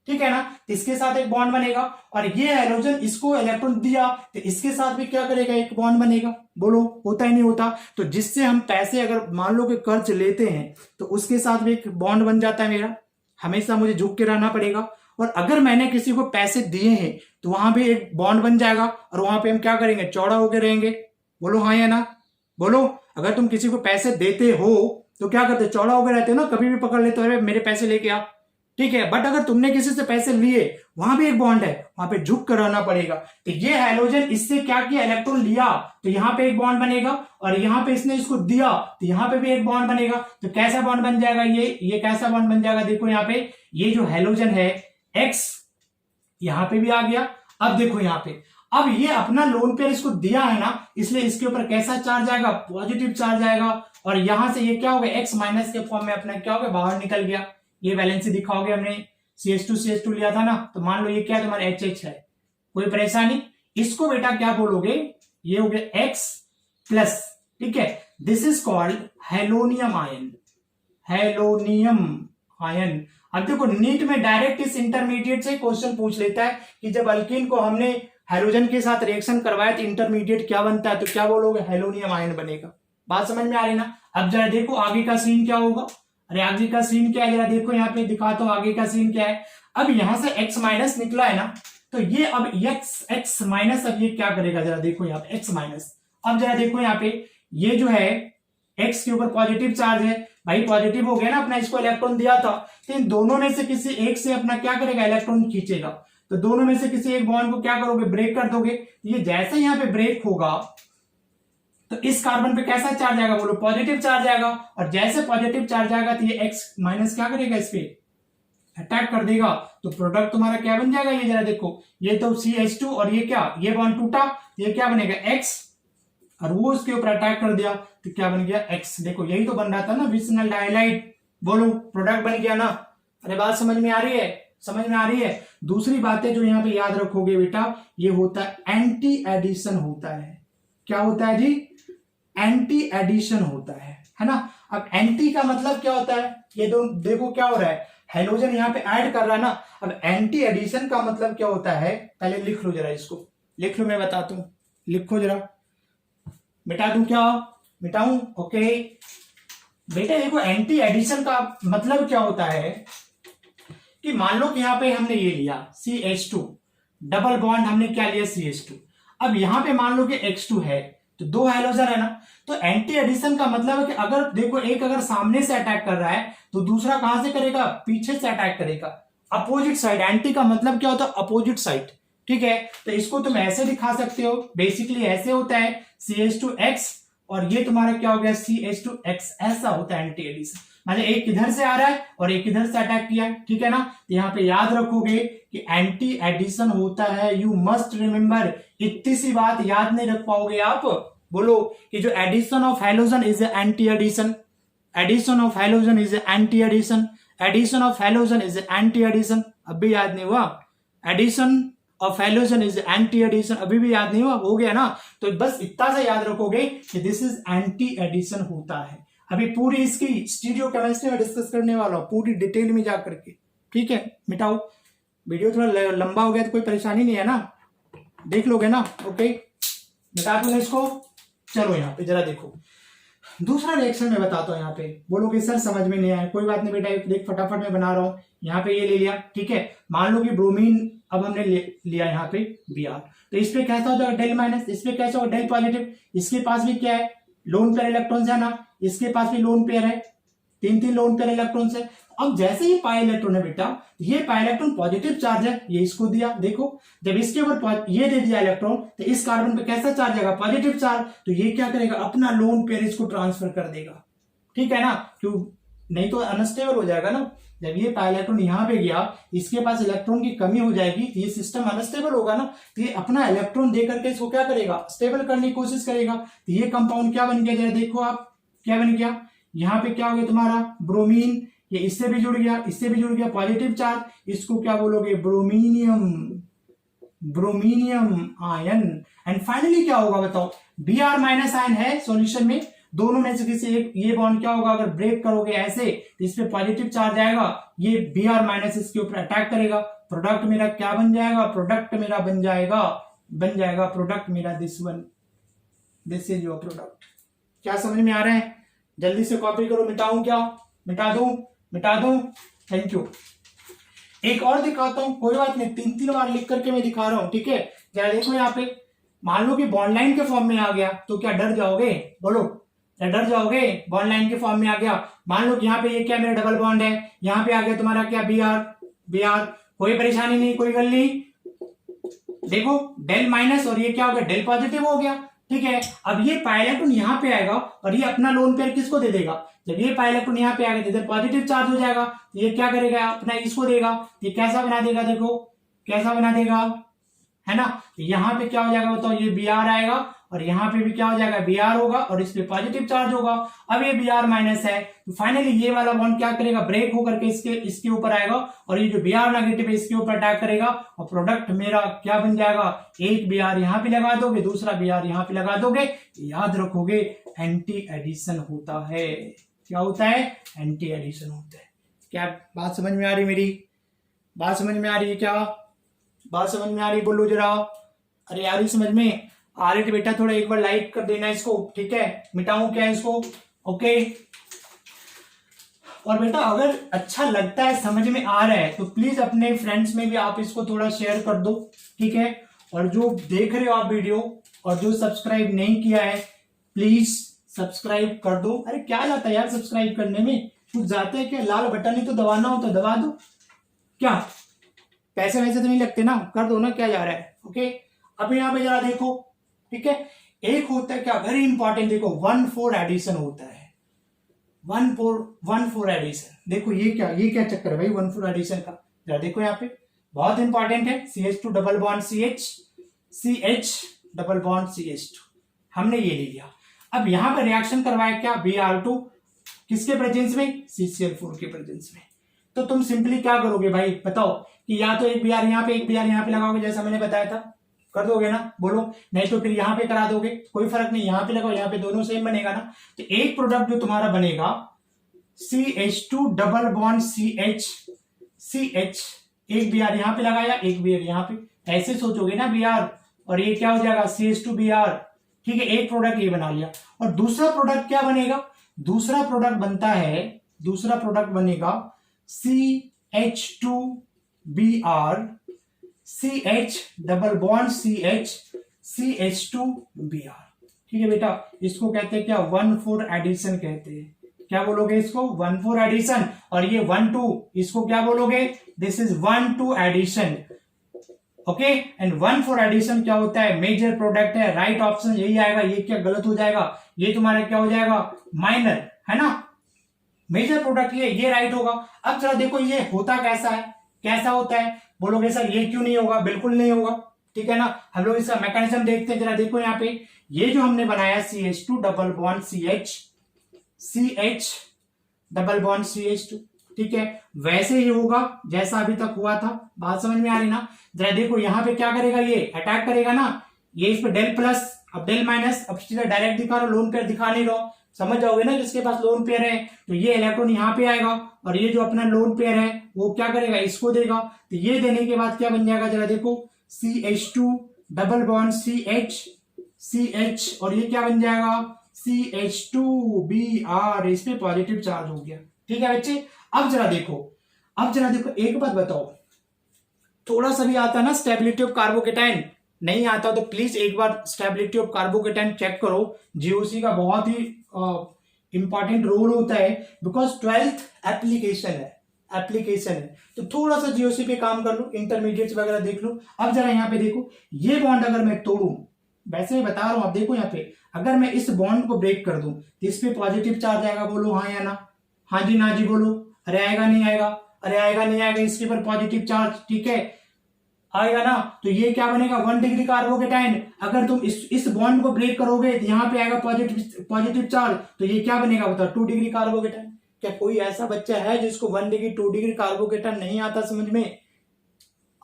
ठीक है ना, तो इसके साथ एक बॉन्ड बनेगा, और ये हाइड्रोजन इसको इलेक्ट्रॉन दिया तो इसके साथ भी क्या करेगा, एक बॉन्ड बनेगा। बोलो, होता ही नहीं होता। तो जिससे हम पैसे अगर मान लो कि कर्ज लेते हैं तो उसके साथ भी एक बॉन्ड बन जाता है मेरा, हमेशा मुझे झुक के रहना पड़ेगा। और अगर मैंने किसी को पैसे दिए हैं तो वहां भी एक बॉन्ड बन जाएगा, और वहां पे हम क्या करेंगे, चौड़ा होके रहेंगे। बोलो हाँ या ना, बोलो। अगर तुम किसी को पैसे देते हो तो क्या करते, चौड़ा होकर रहते हो ना, कभी भी पकड़ लेते हो, मेरे पैसे लेके आ, ठीक है। बट अगर तुमने किसी से पैसे लिए, वहां भी एक बॉन्ड है, वहां पे झुक कर रहना पड़ेगा। तो ये हाइड्रोजन इससे क्या किया, इलेक्ट्रॉन लिया, तो यहाँ पे एक बॉन्ड बनेगा, और यहाँ पे इसने इसको दिया तो यहाँ पे भी एक बॉन्ड बनेगा। तो कैसा बॉन्ड बन जाएगा, ये कैसा बॉन्ड बन जाएगा, देखो यहाँ पे ये जो हाइड्रोजन है एक्स यहां पे भी आ गया। अब देखो यहाँ पे, अब ये अपना लोन पेयर इसको दिया है ना, इसलिए इसके ऊपर कैसा चार्ज आएगा, पॉजिटिव चार्ज आएगा, और यहां से ये क्या हो गया, एक्स माइनस के फॉर्म में अपना क्या हो गया, बाहर निकल गया। ये वैलेंसी दिखाओगे, हमने CH2 लिया था ना, तो मान लो ये क्या तुम्हारा HH है, कोई परेशानी, इसको बेटा क्या बोलोगे, ये हो गया X प्लस, ठीक है। This is called halonium ion, halonium ion. अब देखो नीट में डायरेक्ट इस इंटरमीडिएट से क्वेश्चन पूछ लेता है कि जब अल्कीन को हमने हाइड्रोजन के साथ रिएक्शन करवाया तो इंटरमीडिएट क्या बनता है, तो क्या बोलोगे, हेलोनियम आयन बनेगा। बात समझ में आ रही ना। अब जरा देखो आगे का सीन क्या होगा। अरे आगे का सीन क्या है, जरा देखो यहाँ पे दिखाता हूं आगे का सीन क्या है। अब यहां से X माइनस निकला है ना, तो ये अब X माइनस, अब ये क्या करेगा, जरा देखो यहाँ पे X माइनस। अब जरा देखो यहाँ पे ये जो है X के ऊपर पॉजिटिव चार्ज है, भाई पॉजिटिव हो गया ना, अपना इसको इलेक्ट्रॉन दिया था, तो इन दोनों में से किसी एक से अपना क्या करेगा, इलेक्ट्रॉन खींचेगा। तो दोनों में से किसी एक बॉन्ड को क्या करोगे, ब्रेक कर दोगे। ये जैसे यहाँ पे ब्रेक होगा तो इस कार्बन पे कैसा चार्ज आएगा, बोलो पॉजिटिव चार्ज आएगा। और जैसे पॉजिटिव चार्ज आएगा तो ये X माइनस क्या करेगा, इस पे अटैक कर देगा। तो प्रोडक्ट तुम्हारा क्या बन जाएगा, ये जरा देखो, ये तो CH2 और ये क्या, ये बॉन्ड टूटा, ये क्या बनेगा X, और वो उसके ऊपर अटैक कर दिया तो क्या बन गया X। देखो यही तो बन रहा था ना विसिनल डाइलाइड, बोलो प्रोडक्ट बन गया ना। अरे बात समझ में आ रही है, समझ में आ रही है। दूसरी बातें जो यहाँ पे याद रखोगे बेटा, ये होता है एंटी एडिशन होता है। क्या होता है जी, एंटी एडिशन होता है ना। अब एंटी का मतलब क्या होता है, ये देखो क्या हो रहा है, हेलोजन यहाँ पे ऐड कर रहा है ना। अब एंटी एडिशन का मतलब क्या होता है, पहले लिख लो जरा, इसको लिख लो, मैं बताता हूं, लिखो जरा। मिटा दूं क्या, मिटाऊं, ओके बेटा। देखो एंटी एडिशन का मतलब क्या होता है कि मान लो कि यहाँ पे हमने ये लिया CH2, डबल बॉन्ड हमने क्या लिया CH2। अब यहाँ पे मान लो कि X2 है, तो दो हाइड्रोजन है ना। तो एंटी एडिशन का मतलब है कि अगर देखो एक अगर सामने से अटैक कर रहा है तो दूसरा कहां से करेगा, पीछे से अटैक करेगा, अपोजिट साइड। एंटी का मतलब क्या होता है, अपोजिट साइड, ठीक है। तो इसको तुम ऐसे दिखा सकते हो, बेसिकली ऐसे होता है CH2X और ये तुम्हारा क्या हो गया CH2X, ऐसा होता है एंटी एडिशन। मतलब एक इधर से आ रहा है और एक इधर से अटैक किया, ठीक है ना। तो यहाँ पे याद रखोगे कि एंटी एडिशन होता है, यू मस्ट रिमेंबर। इतनी सी बात याद नहीं रख पाओगे आप, बोलो कि जो addition of halogen is anti addition, addition of halogen is anti addition, addition of halogen is anti addition. अब भी याद नहीं हुआ, addition of halogen is anti addition, अभी भी याद नहीं हुआ, हो गया ना। तो बस इतना सा याद रखोगे कि दिस इज एंटी एडिशन होता है। अभी पूरी इसकी स्टीरियोकेमिस्ट्री में डिस्कस करने वाला हूं, पूरी डिटेल में जा करके, ठीक है। मिटाओ, वीडियो थोड़ा लंबा हो गया तो कोई परेशानी नहीं है ना, देख लोगे ना, ओके। मिटा दूं इसको, चलो यहाँ पे जरा देखो दूसरा रिएक्शन में बताता हूं। यहाँ पे बोलोगे सर समझ में नहीं आया, कोई बात नहीं बेटा, देख फटाफट मैं बना रहा हूं। यहाँ पे ये ले लिया, ठीक है। मान लो कि ब्रोमीन अब हमने लिया यहाँ पे Br, तो इस पे कैसा हो जाएगा डेल माइनस, इस पे कैसा होगा डेल पॉजिटिव। इसके पास भी क्या है, लोन पेयर इलेक्ट्रॉन्स है ना, इसके पास भी लोन पेयर है, तीन तीन लोन पेयर इलेक्ट्रॉन्स है। अब जैसे ये पाई इलेक्ट्रॉन है बेटा, ये पाई इलेक्ट्रॉन पॉजिटिव चार्ज है, ये इसको दिया, देखो जब इसके ऊपर ये दे दिया इलेक्ट्रॉन तो इस कार्बन पे कैसा चार्ज आएगा, पॉजिटिव चार्ज। तो ये क्या करेगा, अपना लोन पेयर इसको ट्रांसफर कर देगा, ठीक है ना, क्यों नहीं तो अनस्टेबल हो जाएगा ना। जब ये पाई इलेक्ट्रॉन यहाँ पे गया, इसके पास इलेक्ट्रॉन की कमी हो जाएगी तो ये सिस्टम अनस्टेबल होगा ना। तो ये अपना इलेक्ट्रॉन दे करके इसको क्या करेगा, स्टेबल करने की कोशिश करेगा। तो ये कंपाउंड क्या बन गया, जरा देखो आप क्या बन गया। यहाँ पे क्या हो गया तुम्हारा ब्रोमीन, ये इससे भी जुड़ गया, इससे भी जुड़ गया, पॉजिटिव चार्ज, इसको क्या बोलोगे, ब्रोमीनियम, ब्रोमीनियम आयन। एंड फाइनली क्या होगा बताओ, Br माइनस आयन है सॉल्यूशन में, दोनों में से किसी एक ये बॉन्ड क्या होगा, अगर ब्रेक करोगे ऐसे तो इस पे पॉजिटिव चार्ज आएगा, ये Br माइनस इसके ऊपर अटैक करेगा। प्रोडक्ट मेरा क्या बन जाएगा, प्रोडक्ट मेरा बन जाएगा प्रोडक्ट मेरा this one, this is your product. क्या समझ में आ रहा है, जल्दी से कॉपी करो। मिटाऊं क्या, मिटा दूं, थैंक यू। एक और दिखाता हूं, कोई बात नहीं, तीन तीन बार लिख करके मैं दिखा रहा हूं, ठीक है। जरा देखो यहाँ पे, मान लो कि बॉन्ड लाइन के फॉर्म में आ गया तो क्या डर जाओगे, बोलो क्या डर जाओगे, बॉन्ड लाइन के फॉर्म में आ गया। मान लो कि यहाँ पे ये क्या मेरा डबल बॉन्ड है, यहाँ पे आ गया तुम्हारा क्या Br, कोई परेशानी नहीं, कोई गल नहीं। देखो डेल माइनस और ये क्या हो गया, डेल पॉजिटिव हो गया, ठीक है। अब ये पाई इलेक्ट्रॉन यहाँ पे आएगा और ये अपना लोन पेयर किसको दे देगा, जब ये पाई इलेक्ट्रॉन यहाँ पे आएगा इधर पॉजिटिव चार्ज हो जाएगा, तो ये क्या करेगा, अपना इसको देगा, ये कैसा बना देगा, देखो कैसा बना देगा, है ना। तो यहाँ पे क्या हो जाएगा बताओ, ये Br आएगा और यहाँ पे भी क्या हो जाएगा Br होगा और इस पे पॉजिटिव चार्ज होगा। अब ये Br माइनस है तो फाइनली ये वाला बॉन्ड क्या करेगा, ब्रेक होकर के इसके ऊपर आएगा और ये जो Br नेगेटिव है इसके ऊपर अटैक करेगा और प्रोडक्ट मेरा क्या बन जाएगा, एक Br यहाँ पे लगा दोगे, दूसरा Br यहाँ पे लगा दोगे, याद रखोगे एंटी एडिशन होता है। क्या होता है, एंटी एडिशन होता है। क्या बात समझ में आ रही, मेरी बात समझ में आ रही है, क्या बात समझ में आ रही, बोलो जरा। अरे यार समझ में आ रही तो बेटा थोड़ा एक बार लाइक कर देना इसको, ठीक है। मिटाऊं क्या इसको, ओके। और बेटा अगर अच्छा लगता है, समझ में आ रहा है तो प्लीज अपने फ्रेंड्स में भी आप इसको थोड़ा शेयर कर दो, ठीक है। और जो देख रहे हो आप वीडियो और जो सब्सक्राइब नहीं किया है प्लीज सब्सक्राइब कर दो। अरे क्या जाता है यार सब्सक्राइब करने में, कुछ जाता है क्या, लाल बटन ही तो दबाना हो तो दबा दो, क्या पैसे वैसे तो नहीं लगते ना, कर दो ना, क्या जा रहा है, ओके। अब यहाँ पे जरा देखो, ठीक है। एक होता है क्या, वेरी इंपॉर्टेंट, देखो 1,4 एडिशन होता है, 1,4 एडिशन। देखो ये क्या चक्कर है भाई 1,4 एडिशन का, जरा देखो यहाँ पे बहुत इंपॉर्टेंट है। CH2 double bond CH, CH double bond CH2, हमने ये ले लिया। अब यहां पर रिएक्शन करवाया क्या, Br2 किसके प्रेजेंस में, CCl4 के प्रेजेंस में। तो तुम सिंपली क्या करोगे भाई बताओ, कि या तो एक Br यहाँ पे एक Br यहाँ पे लगाओगे जैसा मैंने बताया था, कर दोगे ना, बोलो। नहीं तो फिर यहाँ पे करा दोगे, कोई फर्क नहीं, यहाँ पे लगाओ यहाँ पे, दोनों सेम बनेगा ना। तो एक प्रोडक्ट जो तुम्हारा बनेगा CH2 डबल बॉन्ड CH, एक Br यहाँ पे लगाया, एक Br यहाँ पे, ऐसे सोचोगे ना Br, और ये क्या हो जाएगा CH2 Br, ठीक है। एक प्रोडक्ट ये बना लिया। और दूसरा प्रोडक्ट क्या बनेगा, दूसरा प्रोडक्ट बनता है, दूसरा प्रोडक्ट बनेगा CH2 Br, CH double bond CH, CH2 Br, ठीक है बेटा। इसको कहते हैं क्या, 1,4 एडिशन कहते हैं। क्या बोलोगे इसको, 1,4 एडिशन। और ये 1,2 इसको क्या बोलोगे, this is 1,2 addition, okay. And 1,4 addition क्या होता है, मेजर प्रोडक्ट है, राइट ऑप्शन यही आएगा। ये क्या गलत हो जाएगा, ये तुम्हारा क्या हो जाएगा, माइनर, है ना। मेजर प्रोडक्ट ये राइट होगा। अब जरा देखो ये होता कैसा है, कैसा होता है, बोलोगे सर ये क्यों नहीं होगा, बिल्कुल नहीं होगा, ठीक है ना। हम लोग इसका मैकेनिज्म देखते हैं, जरा देखो यहाँ पे ये जो हमने बनाया CH2 double bond CH, CH double bond CH2, ठीक है, वैसे ही होगा जैसा अभी तक हुआ था। बात समझ में आ रही ना। जरा देखो यहाँ पे क्या करेगा, ये अटैक करेगा ना, ये इस पे डेल प्लस, अब डेल माइनस, अब सीधा डायरेक्ट दिखा रहा हूं, लोन पेयर दिखा नहीं रहा, समझ जाओगे ना। जिसके पास लोन पेयर है तो ये इलेक्ट्रॉन यहाँ पे आएगा और ये जो अपना लोन पेयर है वो क्या करेगा, इसको देगा। तो ये देने के बाद क्या बन जाएगा, जरा देखो CH2 double bond CH, CH, और ये क्या बन जाएगा CH2 Br, इस पे पॉजिटिव चार्ज हो गया, ठीक है बच्चे। अब जरा देखो एक बात बताओ, थोड़ा सा भी आता है ना स्टेबिलिटी ऑफ कार्बोकेटाइन, नहीं आता तो प्लीज एक बार स्टेबिलिटी ऑफ कार्बोकेटाइन चेक करो। जीओसी का बहुत ही इंपॉर्टेंट रोल होता है, बिकॉज 12th एप्लीकेशन है, तो थोड़ा सा जीओसी पे काम कर लो, इंटरमीडिएट्स वगैरह देख लो। अब जरा यहाँ पे देखो, ये बॉन्ड अगर मैं तोड़ू, वैसे मैं बता रहा हूं, आप देखो यहाँ पे, अगर मैं इस बॉन्ड को ब्रेक कर दूं तो इस पे पॉजिटिव चार्ज आएगा, बोलो हाँ या ना, हाँ जी ना जी बोलो। अरे आएगा नहीं आएगा, अरे आएगा नहीं आएगा, इसके ऊपर पॉजिटिव चार्ज, ठीक है, आएगा ना। तो ये क्या बनेगा, 1 डिग्री कार्बोकेटाइन। अगर तुम इस बॉन्ड को ब्रेक करोगे तो यहाँ पे आएगा पॉजिटिव चार्ज, तो ये क्या बनेगा बताओ, 2 डिग्री कार्बोकेटाइन। क्या कोई ऐसा बच्चा है जिसको 1 डिग्री 2 डिग्री कार्बोकेटाइन नहीं आता, समझ में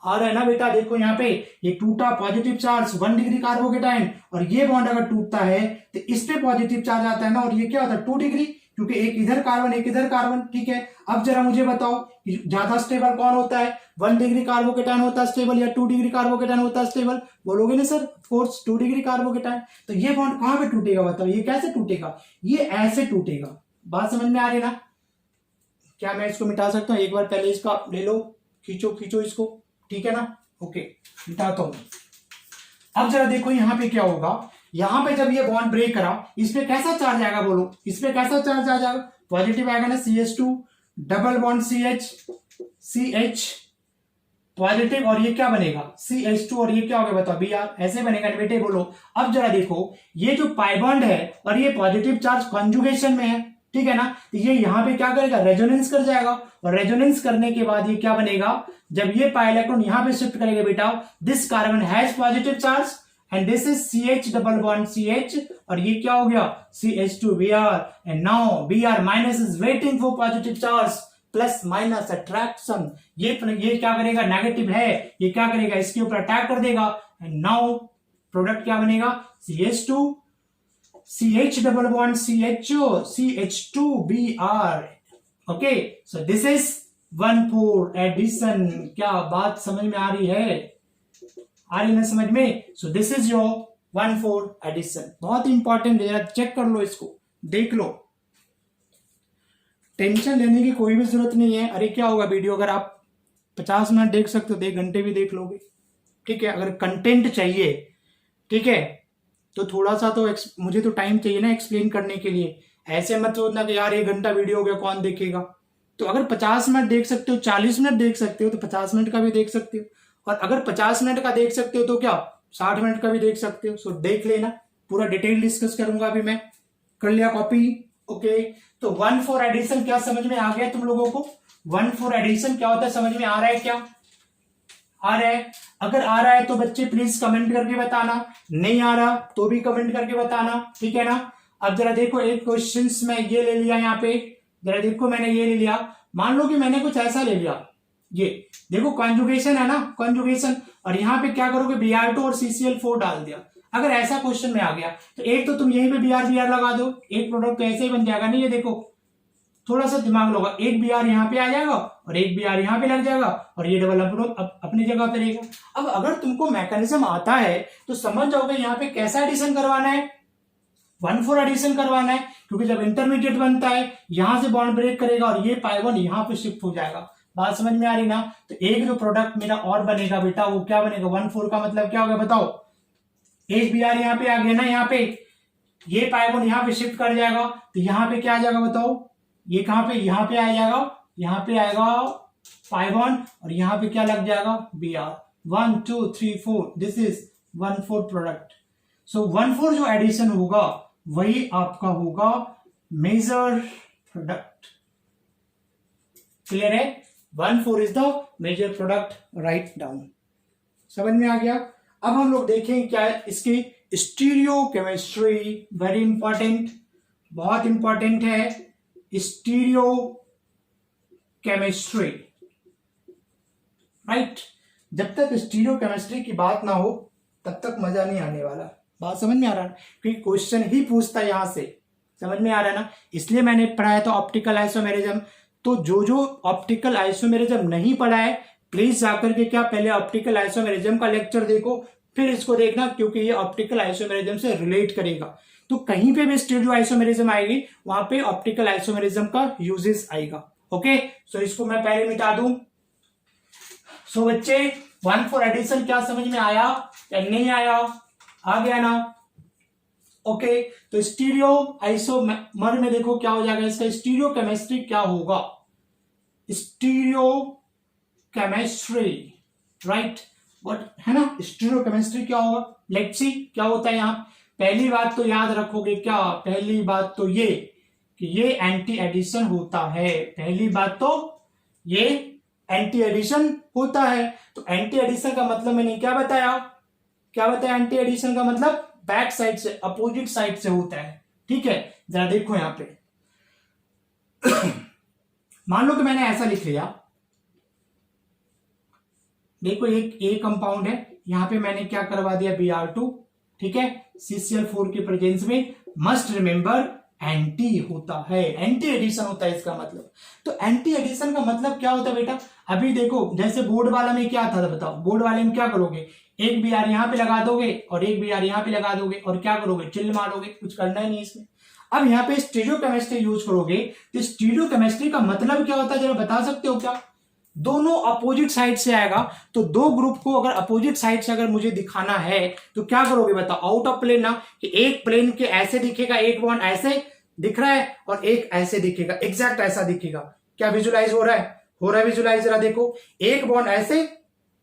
आ रहा है ना बेटा। देखो यहाँ पे ये टूटा, पॉजिटिव चार्ज 1 डिग्री कार्बोकेटाइन, और ये बॉन्ड अगर टूटता है तो इस पे पॉजिटिव चार्ज आता है ना, और ये क्या होता है 2 डिग्री, क्योंकि एक इधर कार्बन एक इधर कार्बन, ठीक है। अब जरा मुझे बताओ कि ज्यादा स्टेबल कौन होता है, 1 डिग्री कार्बोकेटाइन होता है स्टेबल या 2 डिग्री कार्बोकेटाइन होता है स्टेबल, बोलोगे ना सर फोर्स 2 डिग्री कार्बोकेटाइन। तो ये बॉन्ड कहां पे टूटेगा बताओ, ये कैसे टूटेगा, ये ऐसे टूटेगा। बात समझ में आ रही ना। क्या मैं इसको मिटा सकता हूँ, एक बार पहले इसका ले लो, खींचो इसको, ठीक है ना, ओके मिटाता हूं। अब जरा देखो यहाँ पे क्या होगा, यहाँ पे जब ये बॉन्ड ब्रेक करा, इस पे कैसा चार्ज आएगा बोलो, इस पे कैसा चार्ज आ जाएगा, पॉजिटिव आएगा ना, CH2 double bond CH positive, और ये क्या बनेगा CH2, और ये क्या होगा बताओ Br, ऐसे बनेगा बेटे बोलो। अब जरा देखो ये जो पाई बॉन्ड है और ये पॉजिटिव चार्ज कॉन्जुगेशन में है, ठीक है ना, तो ये यहाँ पे क्या करेगा, रेजोनेंस कर जाएगा, और रेजोनेंस करने के बाद ये क्या बनेगा, जब ये पाई इलेक्ट्रॉन यहाँ पे शिफ्ट करेगा बेटा, this carbon has positive charge and this is CH double bond CH, और ये क्या हो गया CH2Br, and now Br minus is waiting for positive charge, plus minus attraction, ये क्या करेगा, नेगेटिव है, ये क्या करेगा, इसके ऊपर अटैक कर देगा, एंड नाउ प्रोडक्ट क्या बनेगा CH2 CH double bond CHO CH2Br। Okay, so this is 1,4 addition. क्या बात समझ में आ रही है, आ रही ना समझ में? So this is your 1,4 addition. बहुत इंपॉर्टेंट है, जरा चेक कर लो, इसको देख लो, टेंशन लेने की कोई भी जरूरत नहीं है। अरे क्या होगा, वीडियो अगर आप 50 मिनट देख सकते हो तो 1 घंटे भी देख लोगे, ठीक है। अगर कंटेंट चाहिए, ठीक है, तो थोड़ा सा तो मुझे तो टाइम चाहिए ना एक्सप्लेन करने के लिए। ऐसे मत सोचना कि यार 1 घंटा वीडियो हो गया, कौन देखेगा। तो अगर 50 मिनट देख सकते हो, 40 मिनट देख सकते हो, तो 50 मिनट का भी देख सकते हो, और अगर 50 मिनट का देख सकते हो तो क्या 60 मिनट का भी देख सकते हो। सो देख लेना, पूरा डिटेल डिस्कस करूंगा अभी मैं। कर लिया कॉपी? ओके, तो 1,4 एडिशन क्या समझ में आ गया तुम लोगों को? 1,4 एडिशन क्या होता है समझ में आ रहा है क्या? आ रहा है? अगर आ रहा है तो बच्चे प्लीज कमेंट करके बताना, नहीं आ रहा तो भी कमेंट करके बताना, ठीक है ना। अब जरा देखो, एक क्वेश्चन में ये ले लिया, यहाँ पे जरा देखो, मैंने ये ले लिया, मान लो कि मैंने कुछ ऐसा ले लिया, ये देखो कॉन्जुगेशन है ना, कॉन्जुगेशन, और यहाँ पे क्या करोगे Br2 और CCl4 डाल दिया। अगर ऐसा क्वेश्चन में आ गया तो एक तो तुम यहीं पे Br लगा दो, एक प्रोडक्ट तो ऐसे ही बन जाएगा नहीं, ये देखो थोड़ा सा दिमाग लगाओ, एक Br यहाँ पे आ जाएगा और एक Br यहाँ पे लग जाएगा, और ये डबल अपनी जगह पे रहेगा। अब अगर तुमको मैकेनिज्म आता है तो समझ जाओगे यहाँ पे कैसा एडिशन करवाना है, 1,4 एडिशन करवाना है, क्योंकि जब इंटरमीडिएट बनता है यहां से बॉन्ड ब्रेक करेगा और ये पाई 1 यहाँ पे शिफ्ट हो जाएगा। बात समझ में आ रही ना? तो एक जो प्रोडक्ट मेरा और बनेगा बेटा, वो क्या बनेगा, 1,4 का मतलब क्या होगा बताओ? एक Br यहाँ पे आ गया ना, यहाँ पे ये पाई 1 यहाँ पे शिफ्ट कर जाएगा, तो यहाँ पे क्या आ जाएगा बताओ? ये कहां पे, यहाँ पे आ जाएगा, यहाँ पे आएगा पाई 1, और यहाँ पे क्या लग जाएगा Br। 1 2 3 4, this is 1,4 product. सो 1,4 जो एडिशन होगा वही आपका होगा मेजर प्रोडक्ट। क्लियर है? 1,4 is the major product, write down. समझ में आ गया? अब हम लोग देखें क्या है इसकी स्टीरियो केमिस्ट्री, वेरी इंपॉर्टेंट, बहुत इंपॉर्टेंट है स्टीरियो केमिस्ट्री, राइट। जब तक स्टीरियो केमिस्ट्री की बात ना हो तब तक मजा नहीं आने वाला। बात समझ में आ रहा है? क्योंकि क्वेश्चन ही पूछता है यहां से, समझ में आ रहा है ना? इसलिए मैंने पढ़ाया था ऑप्टिकल आइसोमेरिज्म। तो जो ऑप्टिकल आइसोमेरिज्म नहीं पढ़ा है प्लीज जाकर के क्या पहले ऑप्टिकल आइसोमेरिज्म का लेक्चर देखो, फिर इसको देखना, क्योंकि ये ऑप्टिकल आइसोमेरिज्म से रिलेट करेगा। तो कहीं पे भी स्टीरियो आइसोमेरिज्म आएगी वहां पे ऑप्टिकल आइसोमेरिज्म का यूजेस आएगा। ओके, सो इसको मैं पहले मिटा दूं। सो बच्चे 1,4 एडिशन क्या समझ में आया या नहीं आया? आ गया ना? ओके, तो स्टीरियो आइसोमर में देखो क्या हो जाएगा इसका, स्टीरियो केमिस्ट्री क्या होगा, स्टीरियो केमिस्ट्री, राइट, बट है ना, स्टीरियो केमिस्ट्री क्या होगा, लेट्स सी क्या होता है यहाँ। पहली बात तो याद रखोगे क्या, पहली बात तो ये कि ये एंटी एडिशन होता है, पहली बात तो ये एंटी एडिशन होता है। तो एंटी एडिशन का मतलब मैंने क्या बताया, क्या बताया? एंटी एडिशन का मतलब बैक साइड से, अपोजिट साइड से होता है, ठीक है। जरा देखो यहां पे मान लो कि मैंने ऐसा लिख लिया, देखो एक ए कंपाउंड है, यहां पे मैंने क्या करवा दिया Br2, ठीक है, CCl4 के प्रेजेंस में। मस्ट रिमेंबर एंटी होता है, एंटी एडिशन होता है इसका मतलब। तो एंटी एडिशन का मतलब क्या होता है बेटा? अभी देखो जैसे बोर्ड वाला में क्या था बताओ, बोर्ड वाले में क्या करोगे, एक Br यहाँ पे लगा दोगे और एक Br यहाँ पे लगा दोगे, और क्या करोगे, चिल्ल मारोगे, कुछ करना ही नहीं इसमें। अब यहाँ पे स्टीरियो केमिस्ट्री यूज करोगे, तो स्टीरियो केमिस्ट्री का मतलब क्या होता है जरा बता सकते हो क्या? दोनों अपोजिट साइड से आएगा, तो दो ग्रुप को अगर अपोजिट साइड से अगर मुझे दिखाना है तो क्या करोगे बताओ? आउट ऑफ प्लेन ना, कि एक प्लेन के ऐसे दिखेगा, एक बॉन्ड ऐसे दिख रहा है और एक ऐसे दिखेगा, एग्जैक्ट ऐसा दिखेगा। क्या विजुलाइज हो रहा है? हो रहा है विजुलाइज। जरा देखो, एक बॉन्ड ऐसे,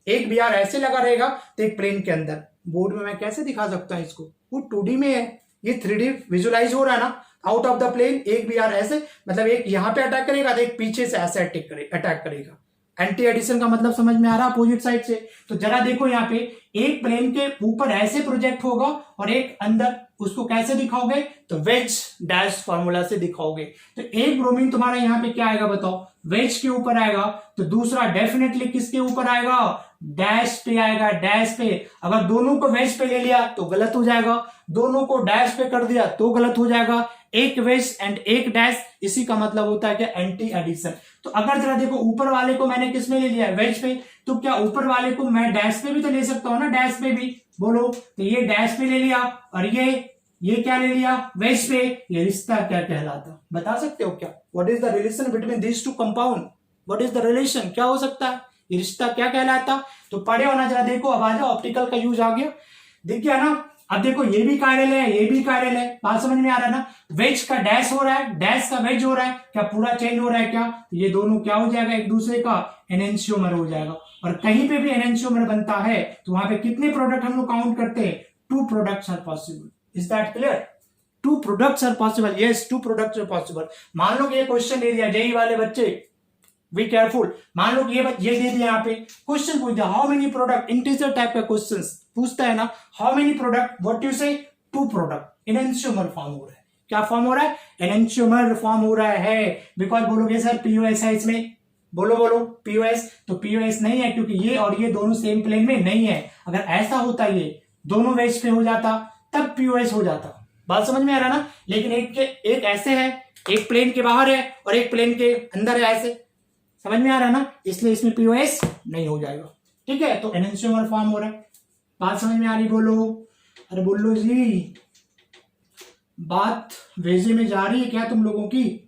एक Br ऐसे लगा रहेगा, तो एक प्लेन के अंदर। बोर्ड में मैं कैसे दिखा सकता हूं इसको, वो 2D में है, ये 3D विजुलाइज हो रहा है ना। आउट ऑफ द प्लेन एक Br ऐसे, मतलब एक यहां पे अटैक करेगा तो एक पीछे से ऐसे अटैक करेगा, एंटी एडिशन का मतलब समझ में आ रहा अपोजिट साइड से। तो जरा देखो यहाँ पे एक प्लेन के ऊपर ऐसे प्रोजेक्ट होगा और एक अंदर, उसको कैसे दिखाओगे? तो वेज डैश फॉर्मूला से दिखाओगे। तो एक ब्रोमीन तुम्हारा यहाँ पे क्या आएगा बताओ? वेज के ऊपर आएगा। तो दूसरा डेफिनेटली किसके ऊपर आएगा? डैश पे आएगा, डैश पे। अगर दोनों को वेज पे ले लिया तो गलत हो जाएगा, दोनों को डैश पे कर दिया तो गलत हो जाएगा। एक वेज एंड एक डैश, इसी का मतलब होता है कि एंटी एडिशन। तो अगर जरा देखो ऊपर वाले को मैंने किस में ले लिया? वेज पे। तो क्या ऊपर वाले को मैं डैश पे भी तो ले सकता हूं ना? डैश पे भी बोलो। तो ये डैश पे ले लिया और ये क्या ले लिया? वेज पे। ये रिश्ता क्या कहलाता? बता सकते हो क्या? What is the relation between this two compound? What is the relation? क्या हो सकता है? ये रिश्ता क्या कहलाता? तो पढ़े हो ना? जरा देखो, अब आ जाओ, ऑप्टिकल का यूज आ गया, दिख गया ना? अब देखो ये भी कायरल है, ये भी कायरल है, बात समझ में आ रहा है ना? वेज का डैश हो रहा है, डैश का वेज हो रहा है, क्या पूरा चेंज हो रहा है क्या? तो ये दोनों क्या हो जाएगा? एक दूसरे का एनेंशियोमर हो जाएगा। और कहीं पे भी एनेंशियोमर बनता है तो वहां पे कितने प्रोडक्ट हम लोग काउंट करते हैं? 2 products are possible. Is that clear? 2 products are possible. Yes, 2 products are possible. मान लो कि ये क्वेश्चन दे दिया जेई वाले बच्चे, बी केयरफुल। मान लो ये दे दिया, यहाँ पे क्वेश्चन पूछ दिया how many product, integer type का क्वेश्चन पूछता है ना, how many product, what you से? 2 प्रोडक्ट। एनेंशियोमर फॉर्म हो रहा है। क्या फॉर्म हो रहा है? एनेंशियोमर फॉर्म हो रहा है। बिकॉज बोलोगे सर पीओएस है इसमें, बोलो पीओएस। तो पीओएस नहीं है क्योंकि ये और ये दोनों सेम प्लेन में नहीं है। अगर ऐसा होता ये दोनों वेज पे हो जाता तब पीओएस हो जाता। बात समझ में आ रहा ना? लेकिन एक ऐसे है, एक प्लेन के बाहर है और एक प्लेन के अंदर है, ऐसे। समझ में आ रहा है ना? इसलिए इसमें पीओएस नहीं हो जाएगा। ठीक है, तो एनेंशियोमर फॉर्म हो रहा है। बात समझ में आ रही? बोलो, अरे बोलो जी। बात वेजे में जा रही है क्या तुम लोगों की?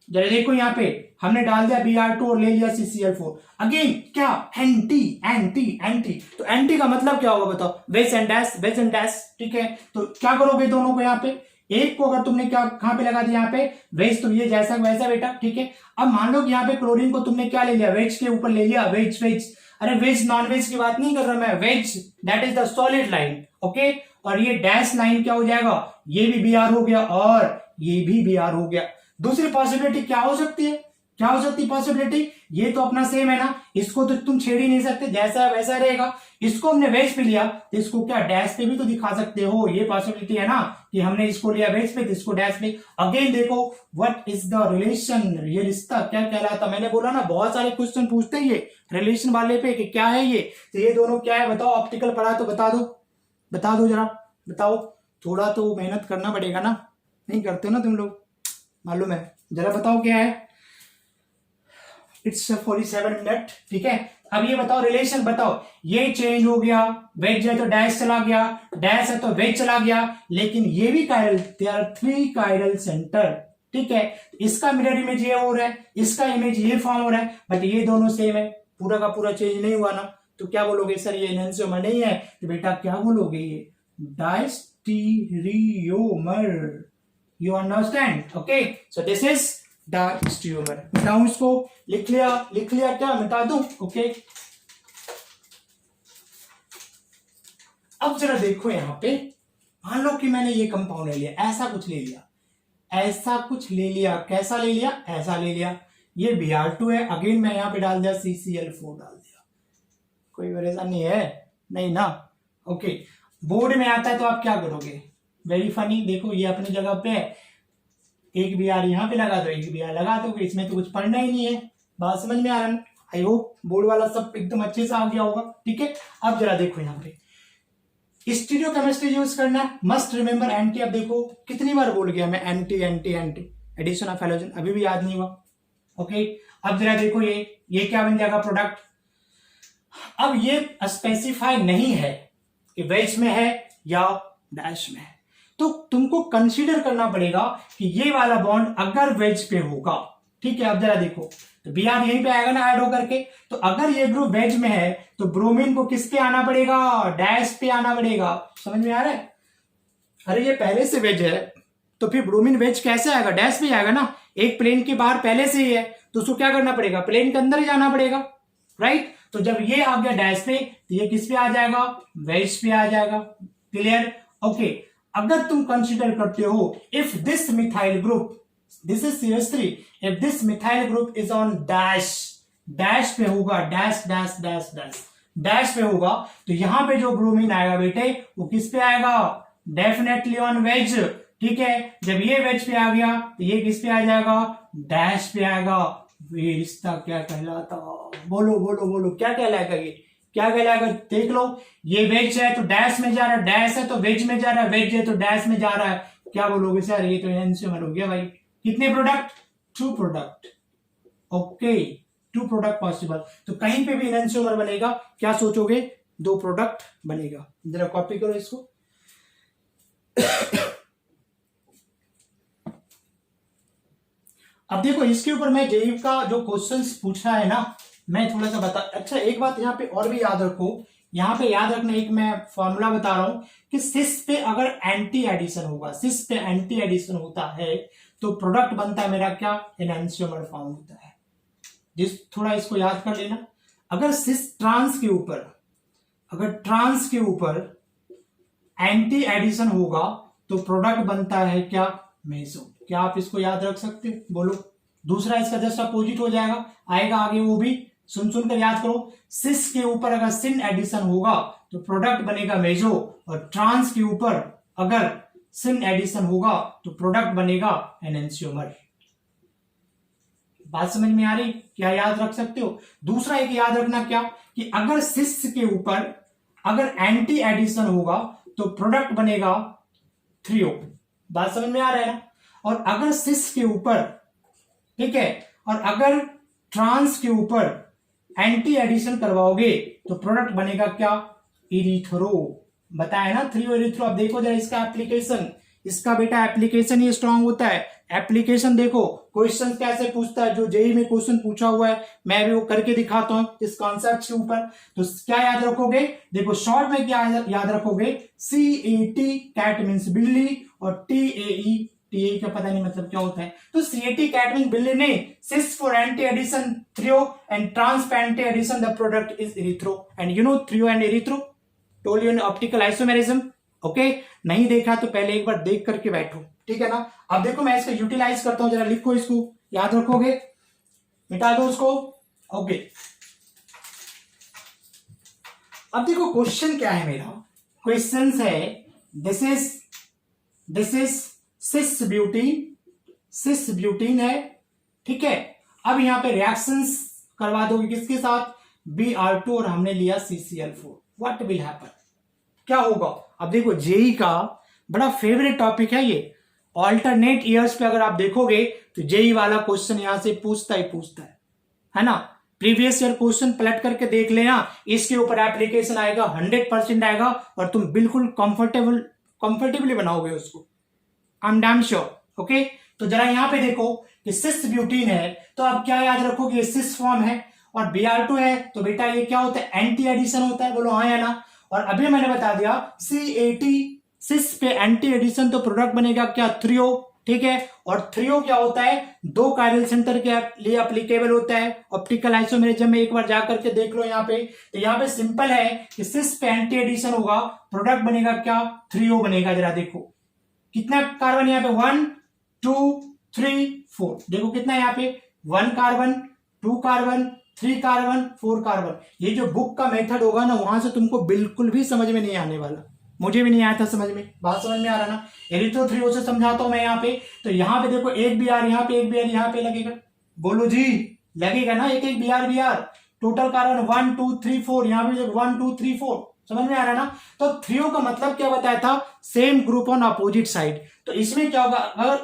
जरा देखो यहाँ पे हमने डाल दिया Br2 और ले लिया CCl4। अगेन क्या? Anti anti anti. तो एंटी का मतलब क्या होगा बताओ? Wedge and dash, wedge and dash. ठीक है, तो क्या करोगे दोनों को? यहाँ पे एक को अगर तुमने क्या कहां पे लगा दिया? यहाँ पे वेज, तो ये जैसा वैसा बेटा। ठीक है, अब मान लो कि यहाँ पे क्लोरीन को तुमने क्या ले लिया? वेज के ऊपर ले लिया, वेज वेज। अरे वेज नॉन वेज की बात नहीं कर रहा मैं, ways that is the solid line. Okay, और ये डैश लाइन क्या हो जाएगा? ये भी Br हो गया और ये भी Br हो गया। दूसरी पॉसिबिलिटी क्या हो सकती है? क्या हो सकती पॉसिबिलिटी? ये तो अपना सेम है ना, इसको तो तुम छेड़ ही नहीं सकते, जैसा वैसा रहेगा। इसको हमने वेज पे लिया तो इसको क्या डैश पे भी तो दिखा सकते हो। ये पॉसिबिलिटी है ना कि हमने इसको लिया वेज पे तो इसको डैश पे। अगेन देखो व्हाट इज द रिलेशन, ये रिश्ता क्या कहलाता? मैंने बोला ना बहुत सारे क्वेश्चन पूछते हैं ये रिलेशन वाले पे कि क्या है ये। तो ये दोनों क्या है बताओ? ऑप्टिकल पढ़ा तो बता दो जरा, बताओ। थोड़ा तो मेहनत करना पड़ेगा ना, नहीं करते ना तुम लोग, मालूम है। जरा बताओ क्या है? It's 47 minute. ठीक है, अब ये बताओ रिलेशन बताओ। ये चेंज हो गया, वेज है तो डैश चला गया, डैश है तो वेज चला गया, लेकिन ये भी chiral, there are 3 chiral centre. ठीक है, इसका मिरर इमेज ये हो रहा है, इसका इमेज ये फॉर्म हो रहा है, बट ये दोनों सेम है, पूरा का पूरा चेंज नहीं हुआ ना। तो क्या बोलोगे सर ये एनेंशियोमर नहीं है? तो बेटा क्या बोलोगे? ये diastereomer. You understand? Okay, so this is diastereomer. मिटाऊं इसको? लिख लिया क्या? मिटा दूं? ओके, अब जरा देखो यहां पे, मान लो कि मैंने ये कंपाउंड ले लिया, ऐसा कुछ ले लिया, कैसा ले लिया? ऐसा ले लिया। ये Br2 है, अगेन मैं यहां पे डाल दिया CCl4 डाल दिया। कोई परेशानी है? नहीं ना? ओके, बोर्ड में आता है तो आप क्या करोगे? वेरी फनी, देखो ये अपनी जगह पे है, एक Br यहाँ पे लगा दो, एक Br लगा दो, इसमें तो कुछ पढ़ना ही नहीं है। बात समझ में आ रहा है? आई होप बोर्ड वाला सब एकदम अच्छे से आ गया होगा। ठीक है, अब जरा देखो यहाँ पे स्टीरियोकेमिस्ट्री यूज करना है, मस्ट रिमेंबर एंटी। अब देखो कितनी बार बोल गया मैं anti anti anti, addition of halogen, अभी भी याद नहीं हुआ। ओके, अब जरा देखो ये क्या बन जाएगा? प्रोडक्ट। अब ये स्पेसिफाई नहीं है कि वेज में है या डैश में है, तो तुमको कंसीडर करना पड़ेगा कि ये वाला बॉन्ड अगर वेज पे होगा। ठीक है, अब जरा देखो तो Br यहीं पे आएगा ना ऐड होकर के। तो अगर ये ग्रुप वेज में है तो ब्रोमीन को किस पे आना पड़ेगा? डैश पे आना पड़ेगा। समझ में आ रहा है? अरे ये पहले से वेज है तो फिर ब्रोमीन वेज कैसे आएगा? डैश पे आएगा ना। एक प्लेन के बाहर पहले से ही है तो उसको क्या करना पड़ेगा? प्लेन के अंदर ही जाना पड़ेगा, राइट? तो जब ये आ गया डैश पे तो ये किस पे आ जाएगा? वेज पे आ जाएगा। क्लियर? ओके, अगर तुम कंसिडर करते हो if this methyl group this is CH3, if this methyl group is on dash, dash पे होगा, dash dash dash dash dash पे होगा, तो यहां पे जो ब्रोमीन आएगा बेटे वो किस पे आएगा, डेफिनेटली ऑन वेज। ठीक है, जब ये वेज पे आ गया तो ये किस पे आ जाएगा, डैश पे आएगा। ये रिश्ता क्या कहलाता, बोलो बोलो बोलो, क्या कहलाएगा, ये क्या कहलाएगा, देख लो। ये वेज है तो डैश में जा रहा है, डैश है तो वेज में जा रहा है, वेज है तो डैश में जा रहा है, क्या बोलोगे सर, ये तो एनएंशियोमर हो गया भाई। कितने product, 2 product, okay, 2 product possible. तो कहीं पे भी एनएंशियोमर बनेगा, क्या सोचोगे, 2 प्रोडक्ट बनेगा। जरा कॉपी करो इसको। अब देखो इसके ऊपर मैं जेईई का जो क्वेश्चंस पूछा है ना, मैं थोड़ा सा बता, अच्छा एक बात यहाँ पे और भी याद रखो, यहाँ पे याद रखना, एक मैं फॉर्मूला बता रहा हूं कि सिस पे अगर एंटी एडिशन होगा, सिस पे एंटी एडिशन होता है तो प्रोडक्ट बनता है मेरा क्या, एनहांसियोमर फॉर्म होता है। जिस थोड़ा इसको याद कर लेना, अगर सिस ट्रांस के ऊपर, अगर ट्रांस के ऊपर एंटी एडिशन होगा तो प्रोडक्ट बनता है क्या, मेसो। क्या आप इसको याद रख सकते हो, बोलो। दूसरा इसका जस्ट अपोजिट हो जाएगा, आएगा आगे, वो भी सुन सुन कर याद करो। सिस के ऊपर अगर सिन एडिशन होगा तो प्रोडक्ट बनेगा मेजो, और ट्रांस के ऊपर अगर सिन एडिशन होगा तो प्रोडक्ट बनेगा एनहांसियोमर। बात समझ में आ रही, क्या याद रख सकते हो। दूसरा एक याद रखना क्या, कि अगर सिस के ऊपर अगर एंटी एडिशन होगा तो प्रोडक्ट बनेगा 3O। बात समझ में आ रहा है ना। और अगर सिस के ऊपर, ठीक है, और अगर ट्रांस के ऊपर एंटी एडिशन करवाओगे तो प्रोडक्ट बनेगा क्या, इरिथ्रो। बताया ना 3O इरिथ्रो। अब देखो जरा इसका एप्लीकेशन, इसका बेटा एप्लीकेशन ही स्ट्रांग होता है। एप्लीकेशन देखो, क्वेश्चन कैसे पूछता है, जो जेईई में क्वेश्चन पूछा हुआ है मैं भी वो करके दिखाता हूं इस कॉन्सेप्ट के ऊपर। तो क्या याद रखोगे, देखो शॉर्ट में क्या याद रखोगे, CAT, कैट मीन्स बिल्ली, और TAE, टीए का पता नहीं मतलब क्या होता है। तो CAT कैट मीन बिल्ली नहीं, cis for anti addition 3O and trans anti addition the product is erythro. And you know 3O and erythro told you in optical isomerism. Okay, नहीं देखा तो पहले एक बार देख करके बैठो, ठीक है ना। अब देखो मैं इसका यूटिलाइज करता हूं, जरा लिखो इसको, याद रखोगे, मिटा दो उसको। ओके, अब देखो क्वेश्चन क्या है मेरा, क्वेश्चन है this is cis butene, cis butene है, ठीक है। अब यहां पे रिएक्शंस करवा दोगे किसके साथ, Br2, और हमने लिया CCl4। व्हाट विल हैपन, क्या होगा। अब देखो जेईई का बड़ा फेवरेट टॉपिक है ये। ऑल्टरनेट ईयर्स पे अगर आप देखोगे तो जेईई वाला क्वेश्चन यहां से पूछता है ना। प्रीवियस ईयर क्वेश्चन पलट करके देख लेना, इसके ऊपर एप्लीकेशन आएगा, 100% आएगा, और तुम बिल्कुल कंफर्टेबली बनाओगे उसको, I am damn sure. Okay, तो जरा यहां पे देखो कि सिस ब्यूटीन है, तो आप क्या याद रखोगे, सिस फॉर्म है, और Br2 है, तो बेटा ये क्या होता है, एंटी एडिशन होता है, बोलो हाँ या ना। और अभी मैंने बता दिया CAT, सिस पे एंटी एडिशन, तो प्रोडक्ट बनेगा क्या, 3O, ठीक है। और 3O क्या होता है, 2 कायरल सेंटर के लिए अप्लीकेबल होता है ऑप्टिकल आइसोमेरिज्म में, एक बार जाकर के देख लो यहाँ पे। तो यहाँ पे सिंपल है कि सिस पे एंटी एडिशन होगा, प्रोडक्ट बनेगा क्या, 3O बनेगा। जरा देखो कितना कार्बन यहाँ पे, 1 2 3 4, देखो कितना है यहाँ पे, 1 कार्बन, 2 कार्बन, 3 कार्बन, 4 कार्बन। ये जो बुक का मेथड होगा ना, वहां से तुमको बिल्कुल भी समझ में नहीं आने वाला, मुझे भी नहीं आया था समझ में। बात समझ में आ रहा ना, एरिथ्रो 3O से समझाता हूं मैं यहाँ पे। तो यहाँ पे देखो एक Br, यहाँ पे एक Br, यहाँ पे लगेगा, बोलो जी, लगेगा ना, एक एक Br, टोटल कार्बन 1 2 3 4, यहाँ पे 1 2 3 4, समझ में आ रहा है ना। तो 3O का मतलब क्या बताया था, same group on opposite side. तो इसमें क्या होगा,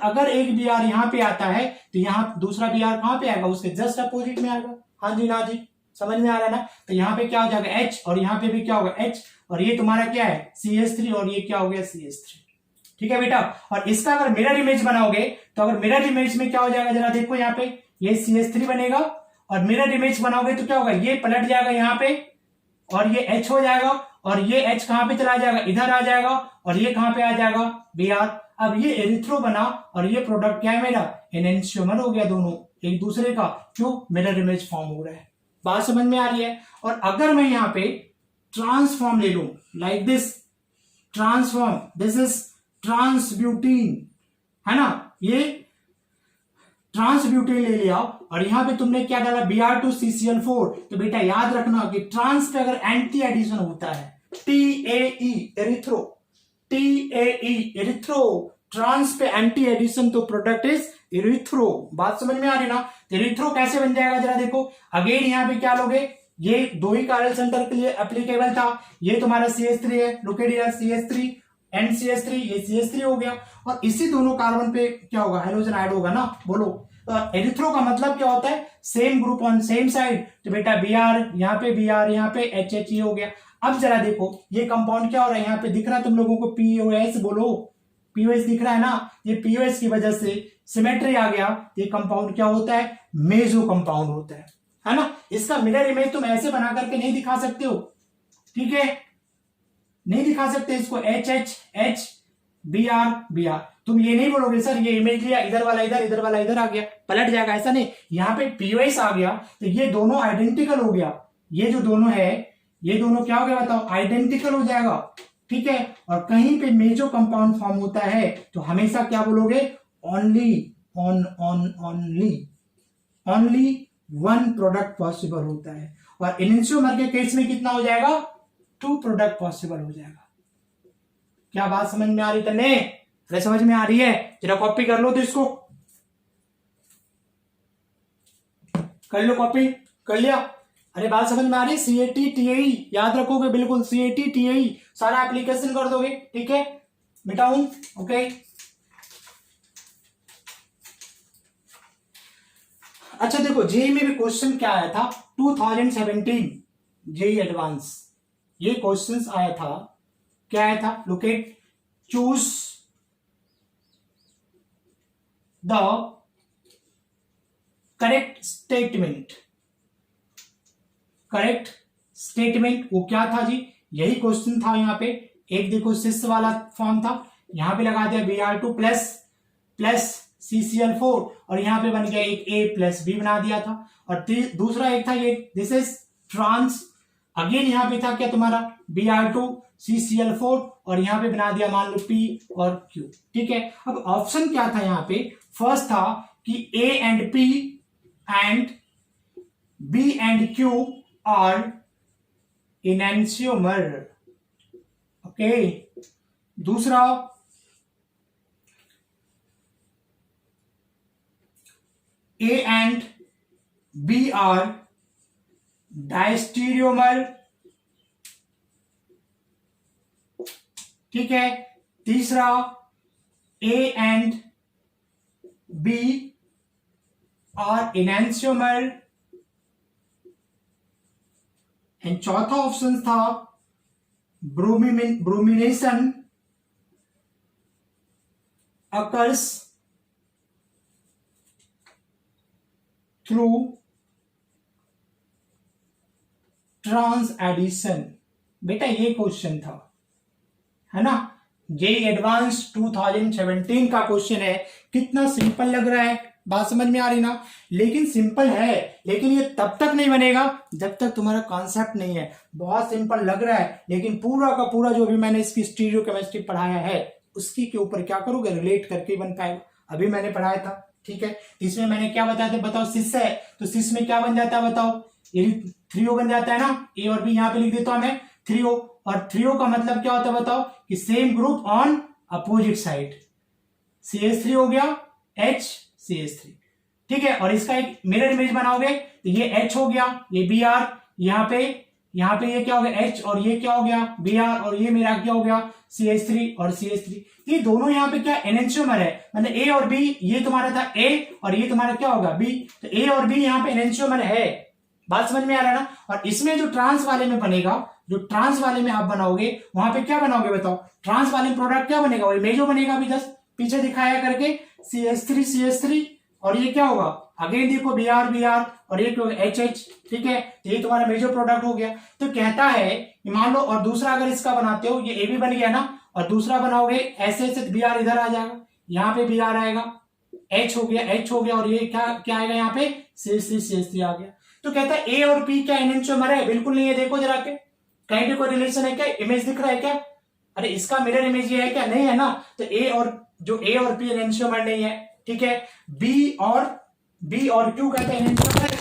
अगर एक Br यहाँ पे आता है तो यहाँ दूसरा Br कहां पे आएगा, उसके जस्ट अपोजिट में आएगा। हाँ जी ना जी, समझ में आ रहा है ना। तो यहाँ पे क्या हो जाएगा H, और यहाँ पे भी क्या होगा H, और ये तुम्हारा क्या है CH3, और ये क्या हो गया CH3, ठीक है बेटा। और इसका अगर मिरर इमेज बनाओगे तो अगर मिरर इमेज में क्या हो जाएगा, जरा देखो यहाँ पे, ये CH3 बनेगा, और मिरर इमेज बनाओगे तो क्या होगा, ये पलट जाएगा यहाँ पे, और ये H हो जाएगा, और ये H कहां पे चला जाएगा, इधर आ जाएगा, और ये कहां पे आ जाएगा Br। अब ये एरिथ्रो बना, और ये प्रोडक्ट क्या है मेरा, एनहांसियोमर हो गया, दोनों एक दूसरे का, क्यों, मिरर इमेज फॉर्म हो रहा है। बात समझ में आ रही है। और अगर मैं यहां पे ट्रांसफॉर्म ले लूं, like this, transform, this is trans butene, है ना, ये ट्रांस ब्यूटेन ले लिया और यहां पे तुमने क्या डाला Br2CCl4, तो बेटा याद रखना कि ट्रांस पे अगर एंटी एडिशन होता है TAE erythro, TAE erythro, trans पे एंटी एडिशन तो प्रोडक्ट इज एरिथ्रो। बात समझ में आ रही ना? एरिथ्रो कैसे बन जाएगा जरा देखो। अगेन यहां पे क्या लोगे, ये दो ही कार्बन सेंटर के लिए एप्लीकेबल था। ये तुम्हारा CH3 है, लुकेडिया CH3 NCH3, ये CH3 हो गया और इसी दोनों कार्बन पे क्या होगा, हाइड्रोजन ऐड होगा ना। बोलो तो एरिथ्रो का मतलब क्या होता है, same group on same side. तो बेटा Br, यहाँ पे Br, यहाँ पे HH हो गया। अब जरा देखो ये कंपाउंड क्या हो रहा है, यहाँ पे दिख रहा है तुम लोगों को POS, बोलो POS दिख रहा है ना। ये POS की वजह से सिमेट्री आ गया। ये कंपाउंड क्या होता है, मेजो कंपाउंड होता है ना। इसका मिरर इमेज तुम ऐसे बना करके नहीं दिखा सकते हो, ठीक है, नहीं दिखा सकते इसको HH Br। तुम ये नहीं बोलोगे सर ये इमेज लिया, इधर वाला इधर, इधर वाला इधर आ गया, पलट जाएगा, ऐसा नहीं। यहाँ पे POS आ गया तो ये दोनों आइडेंटिकल हो गया। ये जो दोनों है ये दोनों क्या हो गया बताओ, आइडेंटिकल हो जाएगा, ठीक है। और कहीं पे मेजो कंपाउंड फॉर्म होता है तो हमेशा क्या बोलोगे, ओनली वन प्रोडक्ट पॉसिबल होता है। और एनेंशियोमर के केस में कितना हो जाएगा, 2 प्रोडक्ट पॉसिबल हो जाएगा। क्या बात समझ में आ रही तन्ने? अरे समझ में आ रही है? जरा कॉपी कर लो तो इसको कर लो, कॉपी कर लिया। अरे बात समझ में आ रही? CAT-TAE याद रखोगे बिल्कुल, CAT-TAE सारा एप्लीकेशन कर दोगे, ठीक है। मिटाऊं, ओके। अच्छा देखो जेई में भी क्वेश्चन क्या आया था 2017 जेई एडवांस, ये क्वेश्चंस आया था, क्या आया था, look at, choose the correct statement. Correct statement वो क्या था जी, यही क्वेश्चन था। यहाँ पे एक देखो सिस वाला फॉर्म था, यहाँ पे लगा दिया Br2 प्लस CCl4 और यहाँ पे बन गया एक A+B बना दिया था। और दूसरा एक था ये दिस इज ट्रांस, अगेन यहाँ पे था क्या तुम्हारा Br2 CCl4 और यहाँ पे बना दिया मान लो P और Q, ठीक है। अब ऑप्शन क्या था यहाँ पे, फर्स्ट था कि A and P and B and Q are enantiomer, okay. दूसरा A and B are diastereomer, ठीक है। तीसरा A and B are enantiomer and चौथा ऑप्शन था bromination occurs through trans addition. बेटा ये क्वेश्चन था, है ना, जेई एडवांस 2017 का क्वेश्चन है। कितना सिंपल लग रहा है, बात समझ में आ रही ना? लेकिन सिंपल है, लेकिन ये तब तक नहीं बनेगा जब तक तुम्हारा कॉन्सेप्ट नहीं है। बहुत सिंपल लग रहा है लेकिन पूरा का पूरा जो भी मैंने इसकी स्टीरियोकेमिस्ट्री पढ़ाया है उसकी के ऊपर क्या करोगे, रिलेट करके बन पाएगा। अभी मैंने पढ़ाया था, ठीक है। इसमें मैंने क्या बताया था, बताओ सिस है तो सिस में क्या बन जाता है बताओ, ये 3O बन जाता है ना। ए और बी यहाँ पे लिख देता हूं मैं 3O, और 3O का मतलब क्या होता है बताओ, कि same group on opposite side. CH3 हो गया HCH3, ठीक है। और इसका एक मिरर इमेज बनाओगे तो ये H हो गया, ये Br, यहाँ पे ये क्या हो गया H और ये क्या हो गया Br, और ये मेरा क्या हो गया CH3 और CH3। ये दोनों यहाँ पे क्या एनेंशियोमर है, मतलब A और B, ये तुम्हारा था A और ये तुम्हारा क्या होगा B, तो A और B यहाँ पे एनेंशियोमर है। बात समझ में आ रहा है ना? और इसमें जो ट्रांस वाले में बनेगा, जो ट्रांस वाले में आप बनाओगे वहां पे क्या बनाओगे बताओ, ट्रांस वाले प्रोडक्ट क्या बनेगा, वही मेजो बनेगा। अभी जस्ट पीछे दिखाया करके CH3 और ये क्या होगा, अगेन देखो Br और ये HH, ठीक है। ये तुम्हारा मेजर प्रोडक्ट हो गया। तो कहता है मान लो, और दूसरा अगर इसका बनाते हो, ये AB बन गया ना, और दूसरा बनाओगे ऐसे ऐसे Br इधर आ जाएगा, यहाँ पे Br आएगा, H हो गया और ये क्या आएगा यहाँ पे CH3 आ गया। तो कहता है A और P क्या एनेंशियोमर है, बिल्कुल नहीं है। देखो जरा के कहीं पे कोई रिलेशन है क्या, इमेज दिख रहा है क्या? अरे इसका मिरर इमेज ये है क्या, नहीं है ना। तो A और P एनेंशियोमर नहीं है, ठीक है। बी और क्यू कहते हैं इंटरफेरेंस,